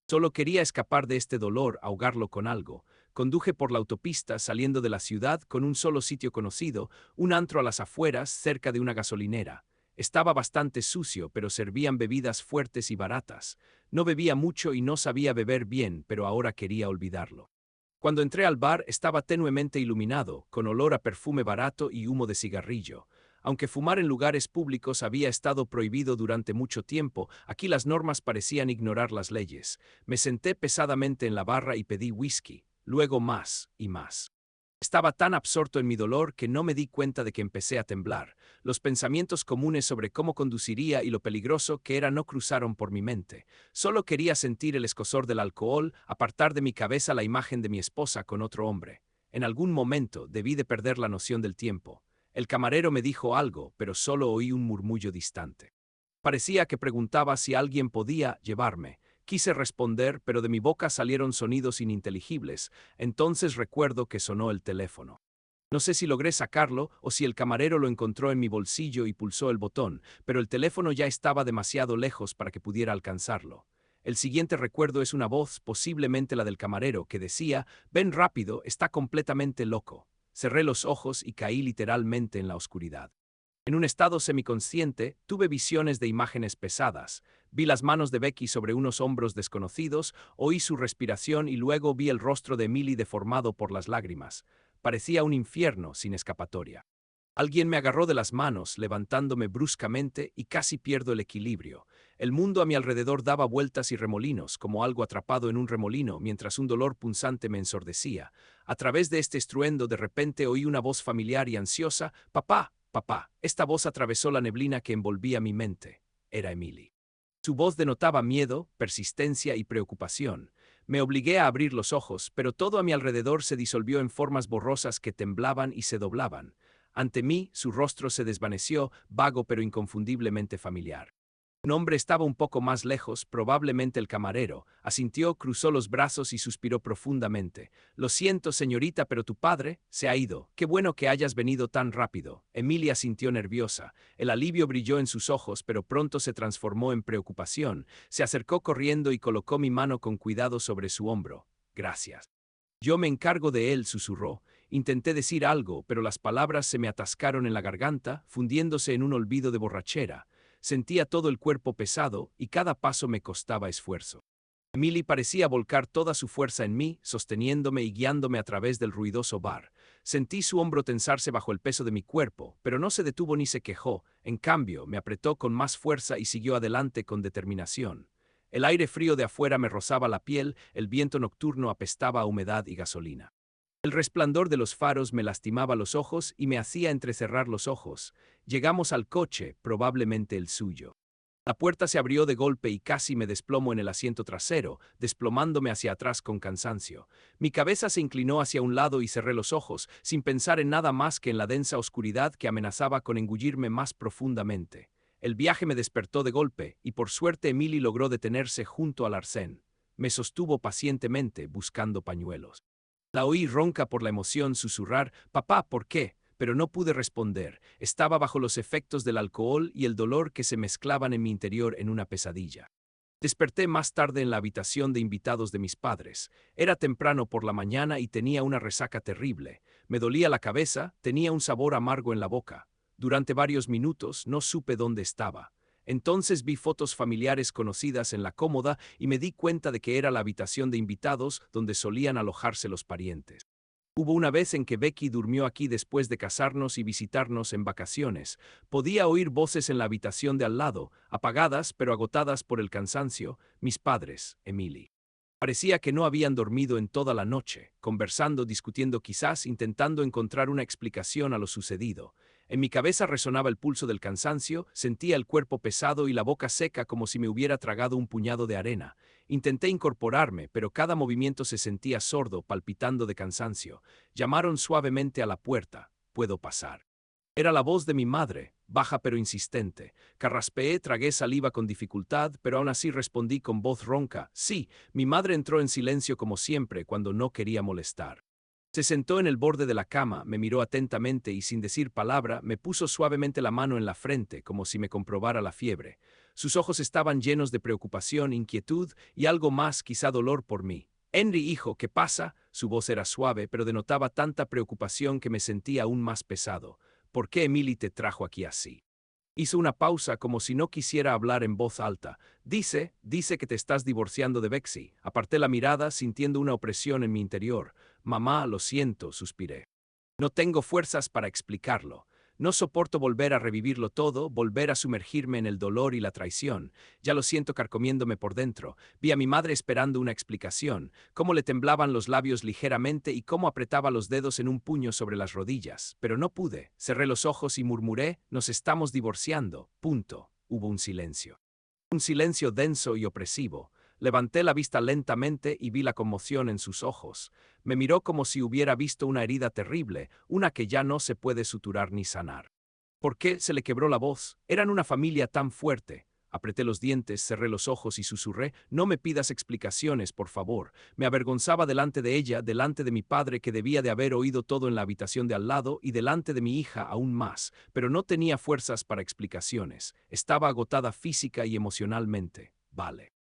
Solo quería escapar de este dolor, ahogarlo con algo. Conduje por la autopista, saliendo de la ciudad, con un solo sitio conocido, un antro a las afueras, cerca de una gasolinera. Estaba bastante sucio, pero servían bebidas fuertes y baratas. No bebía mucho y no sabía beber bien, pero ahora quería olvidarlo. Cuando entré al bar estaba tenuemente iluminado, con olor a perfume barato y humo de cigarrillo. Aunque fumar en lugares públicos había estado prohibido durante mucho tiempo, aquí las normas parecían ignorar las leyes. Me senté pesadamente en la barra y pedí whisky, luego más y más. Estaba tan absorto en mi dolor que no me di cuenta de que empecé a temblar. Los pensamientos comunes sobre cómo conduciría y lo peligroso que era no cruzaron por mi mente. Solo quería sentir el escozor del alcohol, apartar de mi cabeza la imagen de mi esposa con otro hombre. En algún momento debí de perder la noción del tiempo. El camarero me dijo algo, pero solo oí un murmullo distante. Parecía que preguntaba si alguien podía llevarme. Quise responder, pero de mi boca salieron sonidos ininteligibles. Entonces recuerdo que sonó el teléfono. No sé si logré sacarlo o si el camarero lo encontró en mi bolsillo y pulsó el botón, pero el teléfono ya estaba demasiado lejos para que pudiera alcanzarlo. El siguiente recuerdo es una voz, posiblemente la del camarero, que decía: «Ven rápido, está completamente loco». Cerré los ojos y caí literalmente en la oscuridad. En un estado semiconsciente, tuve visiones de imágenes pesadas. Vi las manos de Becky sobre unos hombros desconocidos, oí su respiración y luego vi el rostro de Emily deformado por las lágrimas. Parecía un infierno sin escapatoria. Alguien me agarró de las manos, levantándome bruscamente, y casi pierdo el equilibrio. El mundo a mi alrededor daba vueltas y remolinos, como algo atrapado en un remolino, mientras un dolor punzante me ensordecía. A través de este estruendo de repente oí una voz familiar y ansiosa: «Papá, papá». Esta voz atravesó la neblina que envolvía mi mente. Era Emily. Su voz denotaba miedo, persistencia y preocupación. Me obligué a abrir los ojos, pero todo a mi alrededor se disolvió en formas borrosas que temblaban y se doblaban. Ante mí, su rostro se desvaneció, vago pero inconfundiblemente familiar. Un hombre estaba un poco más lejos, probablemente el camarero. Asintió, cruzó los brazos y suspiró profundamente. «Lo siento, señorita, pero tu padre se ha ido. Qué bueno que hayas venido tan rápido». Emilia sintió nerviosa. El alivio brilló en sus ojos, pero pronto se transformó en preocupación. Se acercó corriendo y colocó mi mano con cuidado sobre su hombro. «Gracias». «Yo me encargo de él», susurró. Intenté decir algo, pero las palabras se me atascaron en la garganta, fundiéndose en un olvido de borrachera. Sentía todo el cuerpo pesado y cada paso me costaba esfuerzo. Emily parecía volcar toda su fuerza en mí, sosteniéndome y guiándome a través del ruidoso bar. Sentí su hombro tensarse bajo el peso de mi cuerpo, pero no se detuvo ni se quejó. En cambio, me apretó con más fuerza y siguió adelante con determinación. El aire frío de afuera me rozaba la piel, el viento nocturno apestaba a humedad y gasolina. El resplandor de los faros me lastimaba los ojos y me hacía entrecerrar los ojos. Llegamos al coche, probablemente el suyo. La puerta se abrió de golpe y casi me desplomo en el asiento trasero, desplomándome hacia atrás con cansancio. Mi cabeza se inclinó hacia un lado y cerré los ojos, sin pensar en nada más que en la densa oscuridad que amenazaba con engullirme más profundamente. El viaje me despertó de golpe, y por suerte Emily logró detenerse junto al arcén. Me sostuvo pacientemente, buscando pañuelos. La oí ronca por la emoción susurrar, «Papá, ¿por qué?», pero no pude responder. Estaba bajo los efectos del alcohol y el dolor que se mezclaban en mi interior en una pesadilla. Desperté más tarde en la habitación de invitados de mis padres. Era temprano por la mañana y tenía una resaca terrible. Me dolía la cabeza, tenía un sabor amargo en la boca. Durante varios minutos no supe dónde estaba. Entonces vi fotos familiares conocidas en la cómoda y me di cuenta de que era la habitación de invitados donde solían alojarse los parientes. Hubo una vez en que Becky durmió aquí después de casarnos y visitarnos en vacaciones. Podía oír voces en la habitación de al lado, apagadas pero agotadas por el cansancio, mis padres, Emily. Parecía que no habían dormido en toda la noche, conversando, discutiendo, quizás intentando encontrar una explicación a lo sucedido. En mi cabeza resonaba el pulso del cansancio, sentía el cuerpo pesado y la boca seca como si me hubiera tragado un puñado de arena. Intenté incorporarme, pero cada movimiento se sentía sordo, palpitando de cansancio. Llamaron suavemente a la puerta. «¿Puedo pasar?». Era la voz de mi madre, baja pero insistente. Carraspeé, tragué saliva con dificultad, pero aún así respondí con voz ronca. «Sí». Mi madre entró en silencio como siempre, cuando no quería molestar. Se sentó en el borde de la cama, me miró atentamente y sin decir palabra me puso suavemente la mano en la frente, como si me comprobara la fiebre. Sus ojos estaban llenos de preocupación, inquietud y algo más, quizá dolor por mí. «Henry, hijo, ¿qué pasa?». Su voz era suave, pero denotaba tanta preocupación que me sentía aún más pesado. «¿Por qué Emily te trajo aquí así?». Hizo una pausa como si no quisiera hablar en voz alta. Dice que te estás divorciando de Bexy». Aparté la mirada, sintiendo una opresión en mi interior. «Mamá, lo siento», suspiré. «No tengo fuerzas para explicarlo. No soporto volver a revivirlo todo, volver a sumergirme en el dolor y la traición. Ya lo siento carcomiéndome por dentro». Vi a mi madre esperando una explicación, cómo le temblaban los labios ligeramente y cómo apretaba los dedos en un puño sobre las rodillas. Pero no pude. Cerré los ojos y murmuré, «Nos estamos divorciando. Punto». Hubo un silencio. Un silencio denso y opresivo. Levanté la vista lentamente y vi la conmoción en sus ojos. Me miró como si hubiera visto una herida terrible, una que ya no se puede suturar ni sanar. ¿Por qué se le quebró la voz? Eran una familia tan fuerte. Apreté los dientes, cerré los ojos y susurré, «No me pidas explicaciones, por favor». Me avergonzaba delante de ella, delante de mi padre que debía de haber oído todo en la habitación de al lado y delante de mi hija aún más, pero no tenía fuerzas para explicaciones. Estaba agotada física y emocionalmente. «Vale.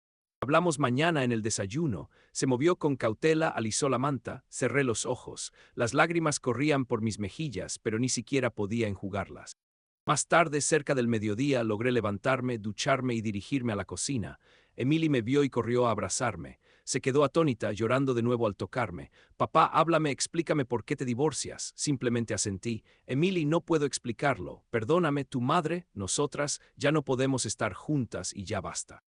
Hablamos mañana en el desayuno». Se movió con cautela, alisó la manta, cerré los ojos. Las lágrimas corrían por mis mejillas, pero ni siquiera podía enjugarlas. Más tarde, cerca del mediodía, logré levantarme, ducharme y dirigirme a la cocina. Emily me vio y corrió a abrazarme. Se quedó atónita, llorando de nuevo al tocarme. «Papá, háblame, explícame por qué te divorcias». Simplemente asentí. «Emily, no puedo explicarlo. Perdóname, tu madre, nosotras, ya no podemos estar juntas y ya basta».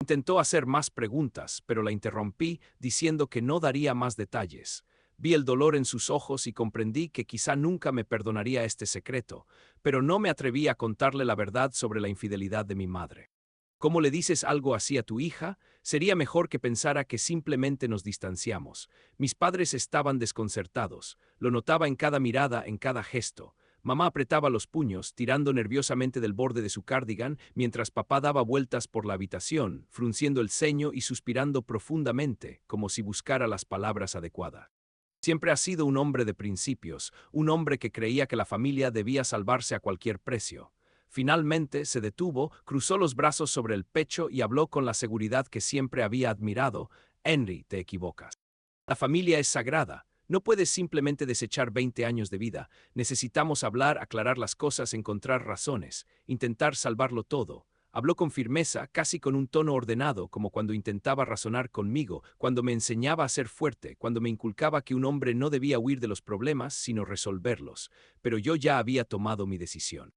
Intentó hacer más preguntas, pero la interrumpí, diciendo que no daría más detalles. Vi el dolor en sus ojos y comprendí que quizá nunca me perdonaría este secreto, pero no me atreví a contarle la verdad sobre la infidelidad de mi madre. «¿Cómo le dices algo así a tu hija?». Sería mejor que pensara que simplemente nos distanciamos. Mis padres estaban desconcertados. Lo notaba en cada mirada, en cada gesto. Mamá apretaba los puños, tirando nerviosamente del borde de su cardigan, mientras papá daba vueltas por la habitación, frunciendo el ceño y suspirando profundamente, como si buscara las palabras adecuadas. Siempre ha sido un hombre de principios, un hombre que creía que la familia debía salvarse a cualquier precio. Finalmente se detuvo, cruzó los brazos sobre el pecho y habló con la seguridad que siempre había admirado. «Henry, te equivocas. La familia es sagrada. No puedes simplemente desechar 20 años de vida. Necesitamos hablar, aclarar las cosas, encontrar razones, intentar salvarlo todo». Habló con firmeza, casi con un tono ordenado, como cuando intentaba razonar conmigo, cuando me enseñaba a ser fuerte, cuando me inculcaba que un hombre no debía huir de los problemas, sino resolverlos. Pero yo ya había tomado mi decisión.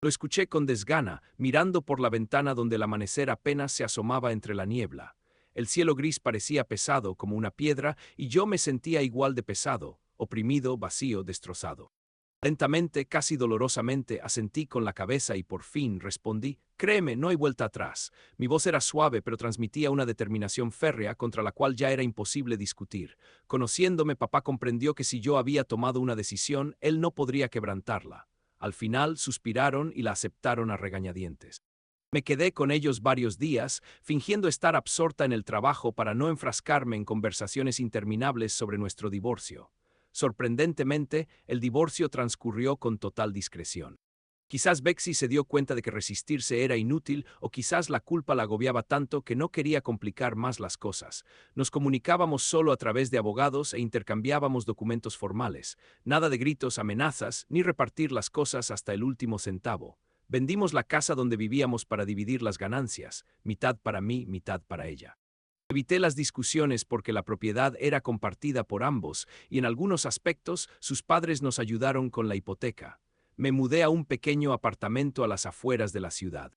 Lo escuché con desgana, mirando por la ventana donde el amanecer apenas se asomaba entre la niebla. El cielo gris parecía pesado como una piedra y yo me sentía igual de pesado, oprimido, vacío, destrozado. Lentamente, casi dolorosamente, asentí con la cabeza y por fin respondí: créeme, no hay vuelta atrás. Mi voz era suave, pero transmitía una determinación férrea contra la cual ya era imposible discutir. Conociéndome, papá comprendió que si yo había tomado una decisión, él no podría quebrantarla. Al final, suspiraron y la aceptaron a regañadientes. Me quedé con ellos varios días, fingiendo estar absorta en el trabajo para no enfrascarme en conversaciones interminables sobre nuestro divorcio. Sorprendentemente, el divorcio transcurrió con total discreción. Quizás Bexy se dio cuenta de que resistirse era inútil, o quizás la culpa la agobiaba tanto que no quería complicar más las cosas. Nos comunicábamos solo a través de abogados e intercambiábamos documentos formales. Nada de gritos, amenazas, ni repartir las cosas hasta el último centavo. Vendimos la casa donde vivíamos para dividir las ganancias, mitad para mí, mitad para ella. Evité las discusiones porque la propiedad era compartida por ambos y en algunos aspectos sus padres nos ayudaron con la hipoteca. Me mudé a un pequeño apartamento a las afueras de la ciudad.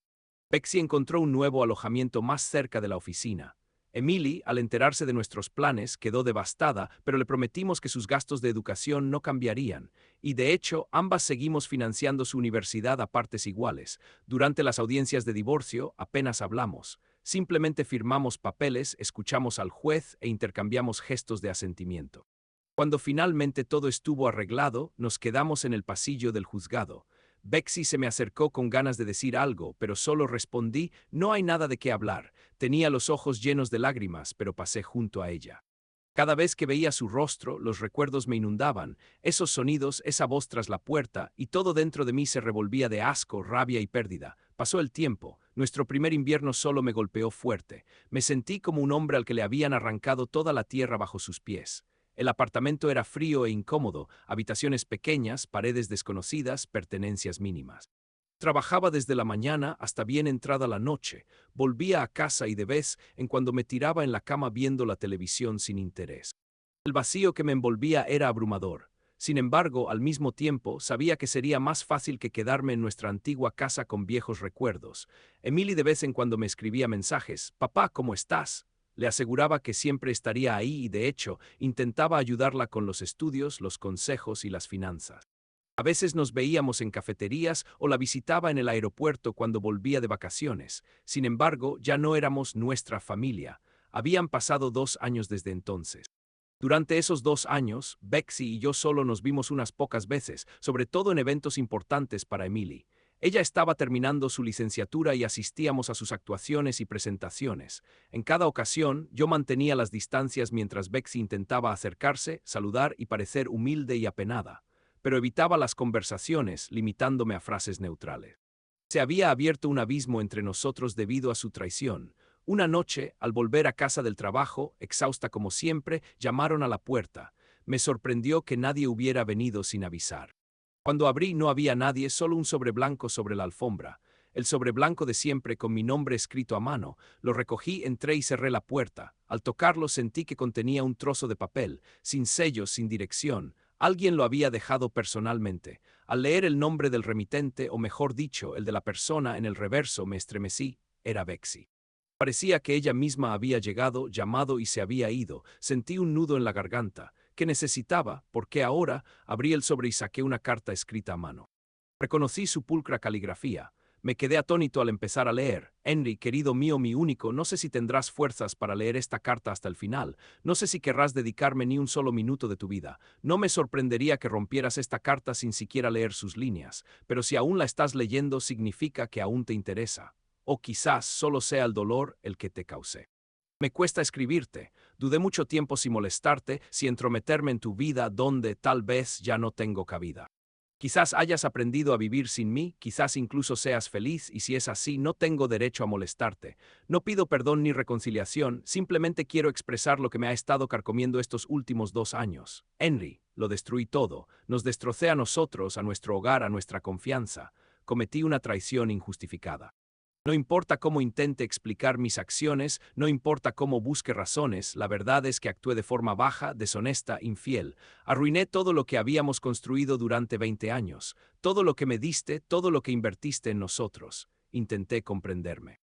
Bexy encontró un nuevo alojamiento más cerca de la oficina. Emily, al enterarse de nuestros planes, quedó devastada, pero le prometimos que sus gastos de educación no cambiarían, y de hecho, ambas seguimos financiando su universidad a partes iguales. Durante las audiencias de divorcio, apenas hablamos. Simplemente firmamos papeles, escuchamos al juez e intercambiamos gestos de asentimiento. Cuando finalmente todo estuvo arreglado, nos quedamos en el pasillo del juzgado. Bexy se me acercó con ganas de decir algo, pero solo respondí: no hay nada de qué hablar. Tenía los ojos llenos de lágrimas, pero pasé junto a ella. Cada vez que veía su rostro, los recuerdos me inundaban, esos sonidos, esa voz tras la puerta, y todo dentro de mí se revolvía de asco, rabia y pérdida. Pasó el tiempo. Nuestro primer invierno solo me golpeó fuerte. Me sentí como un hombre al que le habían arrancado toda la tierra bajo sus pies. El apartamento era frío e incómodo, habitaciones pequeñas, paredes desconocidas, pertenencias mínimas. Trabajaba desde la mañana hasta bien entrada la noche, volvía a casa y de vez en cuando me tiraba en la cama viendo la televisión sin interés. El vacío que me envolvía era abrumador. Sin embargo, al mismo tiempo, sabía que sería más fácil que quedarme en nuestra antigua casa con viejos recuerdos. Emily de vez en cuando me escribía mensajes: «Papá, ¿cómo estás?». Le aseguraba que siempre estaría ahí y, de hecho, intentaba ayudarla con los estudios, los consejos y las finanzas. A veces nos veíamos en cafeterías o la visitaba en el aeropuerto cuando volvía de vacaciones. Sin embargo, ya no éramos nuestra familia. Habían pasado 2 años desde entonces. Durante esos 2 años, Bexy y yo solo nos vimos unas pocas veces, sobre todo en eventos importantes para Emily. Ella estaba terminando su licenciatura y asistíamos a sus actuaciones y presentaciones. En cada ocasión, yo mantenía las distancias mientras Bexy intentaba acercarse, saludar y parecer humilde y apenada, pero evitaba las conversaciones, limitándome a frases neutrales. Se había abierto un abismo entre nosotros debido a su traición. Una noche, al volver a casa del trabajo, exhausta como siempre, llamaron a la puerta. Me sorprendió que nadie hubiera venido sin avisar. Cuando abrí no había nadie, solo un sobre blanco sobre la alfombra. El sobre blanco de siempre con mi nombre escrito a mano. Lo recogí, entré y cerré la puerta. Al tocarlo sentí que contenía un trozo de papel, sin sello, sin dirección. Alguien lo había dejado personalmente. Al leer el nombre del remitente, o mejor dicho, el de la persona en el reverso, me estremecí. Era Bexy. Parecía que ella misma había llegado, llamado y se había ido. Sentí un nudo en la garganta. ¿Qué necesitaba? Porque ahora abrí el sobre y saqué una carta escrita a mano. Reconocí su pulcra caligrafía. Me quedé atónito al empezar a leer. Henry, querido mío, mi único, no sé si tendrás fuerzas para leer esta carta hasta el final. No sé si querrás dedicarme ni un solo minuto de tu vida. No me sorprendería que rompieras esta carta sin siquiera leer sus líneas, pero si aún la estás leyendo significa que aún te interesa. O quizás solo sea el dolor el que te causé. Me cuesta escribirte. Dudé mucho tiempo si molestarte, si entrometerme en tu vida donde tal vez ya no tengo cabida. Quizás hayas aprendido a vivir sin mí, quizás incluso seas feliz, y si es así, no tengo derecho a molestarte. No pido perdón ni reconciliación, simplemente quiero expresar lo que me ha estado carcomiendo estos últimos 2 años. Henry, lo destruí todo. Nos destrocé a nosotros, a nuestro hogar, a nuestra confianza. Cometí una traición injustificada. No importa cómo intente explicar mis acciones, no importa cómo busque razones, la verdad es que actué de forma baja, deshonesta, infiel. Arruiné todo lo que habíamos construido durante 20 años, todo lo que me diste, todo lo que invertiste en nosotros. Intenté comprenderme.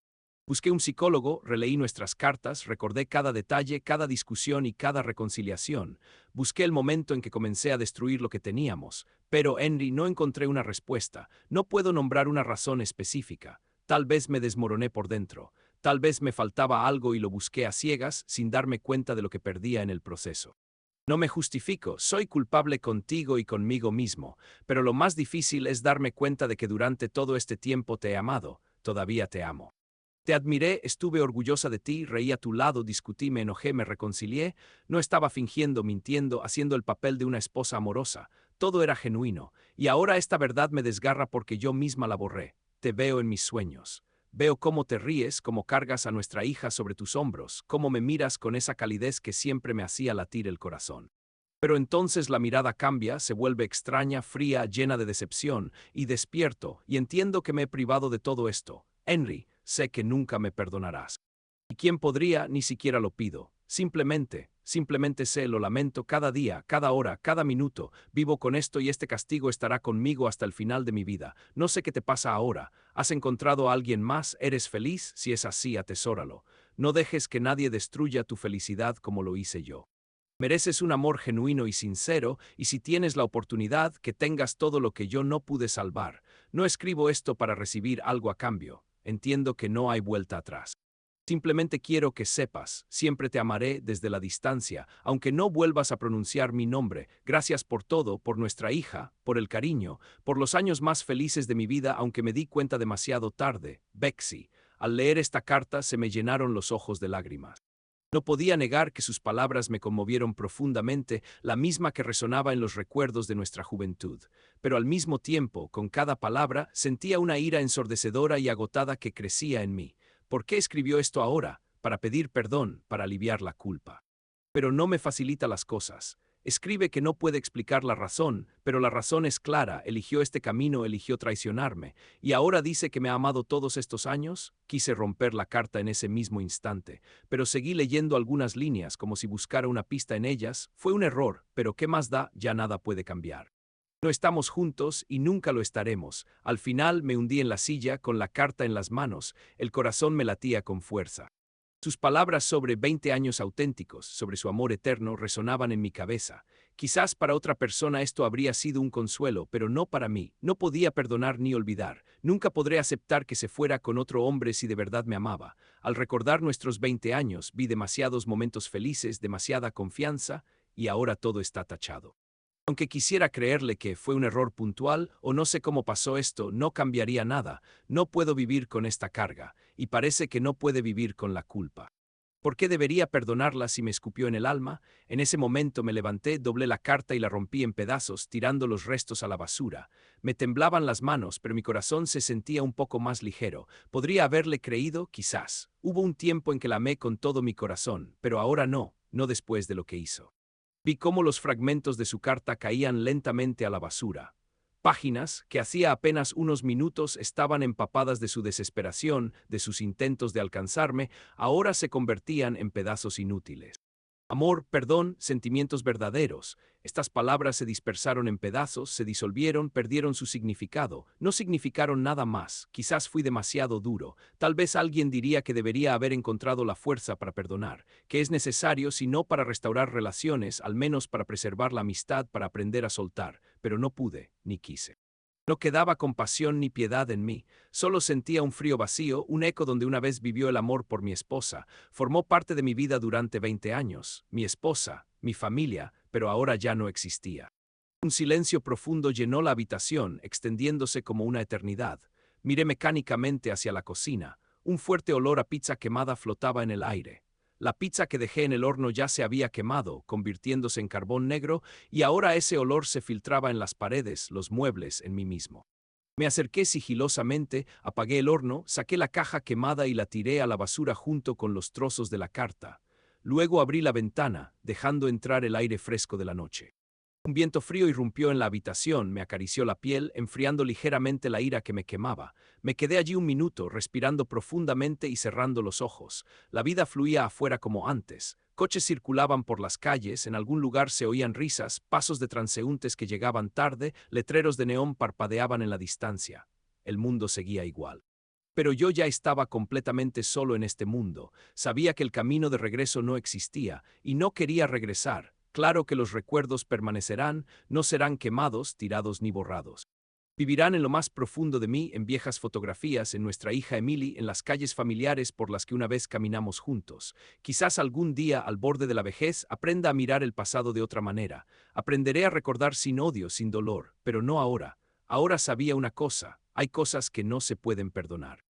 Busqué un psicólogo, releí nuestras cartas, recordé cada detalle, cada discusión y cada reconciliación. Busqué el momento en que comencé a destruir lo que teníamos. Pero, Henry, no encontré una respuesta. No puedo nombrar una razón específica. Tal vez me desmoroné por dentro. Tal vez me faltaba algo y lo busqué a ciegas, sin darme cuenta de lo que perdía en el proceso. No me justifico, soy culpable contigo y conmigo mismo, pero lo más difícil es darme cuenta de que durante todo este tiempo te he amado, todavía te amo. Te admiré, estuve orgullosa de ti, reí a tu lado, discutí, me enojé, me reconcilié, no estaba fingiendo, mintiendo, haciendo el papel de una esposa amorosa, todo era genuino, y ahora esta verdad me desgarra porque yo misma la borré. Te veo en mis sueños. Veo cómo te ríes, cómo cargas a nuestra hija sobre tus hombros, cómo me miras con esa calidez que siempre me hacía latir el corazón. Pero entonces la mirada cambia, se vuelve extraña, fría, llena de decepción, y despierto, y entiendo que me he privado de todo esto. Henry, sé que nunca me perdonarás. ¿Y quién podría? Ni siquiera lo pido. Simplemente sé, lo lamento cada día, cada hora, cada minuto. Vivo con esto y este castigo estará conmigo hasta el final de mi vida. No sé qué te pasa ahora. ¿Has encontrado a alguien más? ¿Eres feliz? Si es así, atesóralo. No dejes que nadie destruya tu felicidad como lo hice yo. Mereces un amor genuino y sincero, y si tienes la oportunidad, que tengas todo lo que yo no pude salvar. No escribo esto para recibir algo a cambio. Entiendo que no hay vuelta atrás. Simplemente quiero que sepas, siempre te amaré desde la distancia, aunque no vuelvas a pronunciar mi nombre. Gracias por todo, por nuestra hija, por el cariño, por los años más felices de mi vida, aunque me di cuenta demasiado tarde. Bexy. Al leer esta carta se me llenaron los ojos de lágrimas. No podía negar que sus palabras me conmovieron profundamente, la misma que resonaba en los recuerdos de nuestra juventud. Pero al mismo tiempo, con cada palabra, sentía una ira ensordecedora y agotada que crecía en mí. ¿Por qué escribió esto ahora? Para pedir perdón, para aliviar la culpa. Pero no me facilita las cosas. Escribe que no puede explicar la razón, pero la razón es clara, eligió este camino, eligió traicionarme, y ahora dice que me ha amado todos estos años. Quise romper la carta en ese mismo instante, pero seguí leyendo algunas líneas como si buscara una pista en ellas. Fue un error, pero ¿qué más da? Ya nada puede cambiar. No estamos juntos y nunca lo estaremos. Al final me hundí en la silla con la carta en las manos, el corazón me latía con fuerza. Sus palabras sobre 20 años auténticos, sobre su amor eterno, resonaban en mi cabeza. Quizás para otra persona esto habría sido un consuelo, pero no para mí. No podía perdonar ni olvidar. Nunca podré aceptar que se fuera con otro hombre si de verdad me amaba. Al recordar nuestros 20 años, vi demasiados momentos felices, demasiada confianza, y ahora todo está tachado. Aunque quisiera creerle que fue un error puntual o no sé cómo pasó esto, no cambiaría nada. No puedo vivir con esta carga, y parece que no puede vivir con la culpa. ¿Por qué debería perdonarla si me escupió en el alma? En ese momento me levanté, doblé la carta y la rompí en pedazos, tirando los restos a la basura. Me temblaban las manos, pero mi corazón se sentía un poco más ligero. ¿Podría haberle creído? Quizás. Hubo un tiempo en que la amé con todo mi corazón, pero ahora no, no después de lo que hizo. Vi cómo los fragmentos de su carta caían lentamente a la basura. Páginas que hacía apenas unos minutos estaban empapadas de su desesperación, de sus intentos de alcanzarme, ahora se convertían en pedazos inútiles. Amor, perdón, sentimientos verdaderos. Estas palabras se dispersaron en pedazos, se disolvieron, perdieron su significado, no significaron nada más. Quizás fui demasiado duro. Tal vez alguien diría que debería haber encontrado la fuerza para perdonar, que es necesario si no para restaurar relaciones, al menos para preservar la amistad, para aprender a soltar, pero no pude, ni quise. No quedaba compasión ni piedad en mí, solo sentía un frío vacío, un eco donde una vez vivió el amor por mi esposa, formó parte de mi vida durante 20 años, mi esposa, mi familia, pero ahora ya no existía. Un silencio profundo llenó la habitación, extendiéndose como una eternidad. Miré mecánicamente hacia la cocina, un fuerte olor a pizza quemada flotaba en el aire. La pizza que dejé en el horno ya se había quemado, convirtiéndose en carbón negro, y ahora ese olor se filtraba en las paredes, los muebles, en mí mismo. Me acerqué sigilosamente, apagué el horno, saqué la caja quemada y la tiré a la basura junto con los trozos de la carta. Luego abrí la ventana, dejando entrar el aire fresco de la noche. Un viento frío irrumpió en la habitación, me acarició la piel, enfriando ligeramente la ira que me quemaba. Me quedé allí un minuto, respirando profundamente y cerrando los ojos. La vida fluía afuera como antes. Coches circulaban por las calles, en algún lugar se oían risas, pasos de transeúntes que llegaban tarde, letreros de neón parpadeaban en la distancia. El mundo seguía igual. Pero yo ya estaba completamente solo en este mundo. Sabía que el camino de regreso no existía y no quería regresar. Claro que los recuerdos permanecerán, no serán quemados, tirados ni borrados. Vivirán en lo más profundo de mí, en viejas fotografías, en nuestra hija Emily, en las calles familiares por las que una vez caminamos juntos. Quizás algún día, al borde de la vejez, aprenda a mirar el pasado de otra manera. Aprenderé a recordar sin odio, sin dolor, pero no ahora. Ahora sabía una cosa, hay cosas que no se pueden perdonar.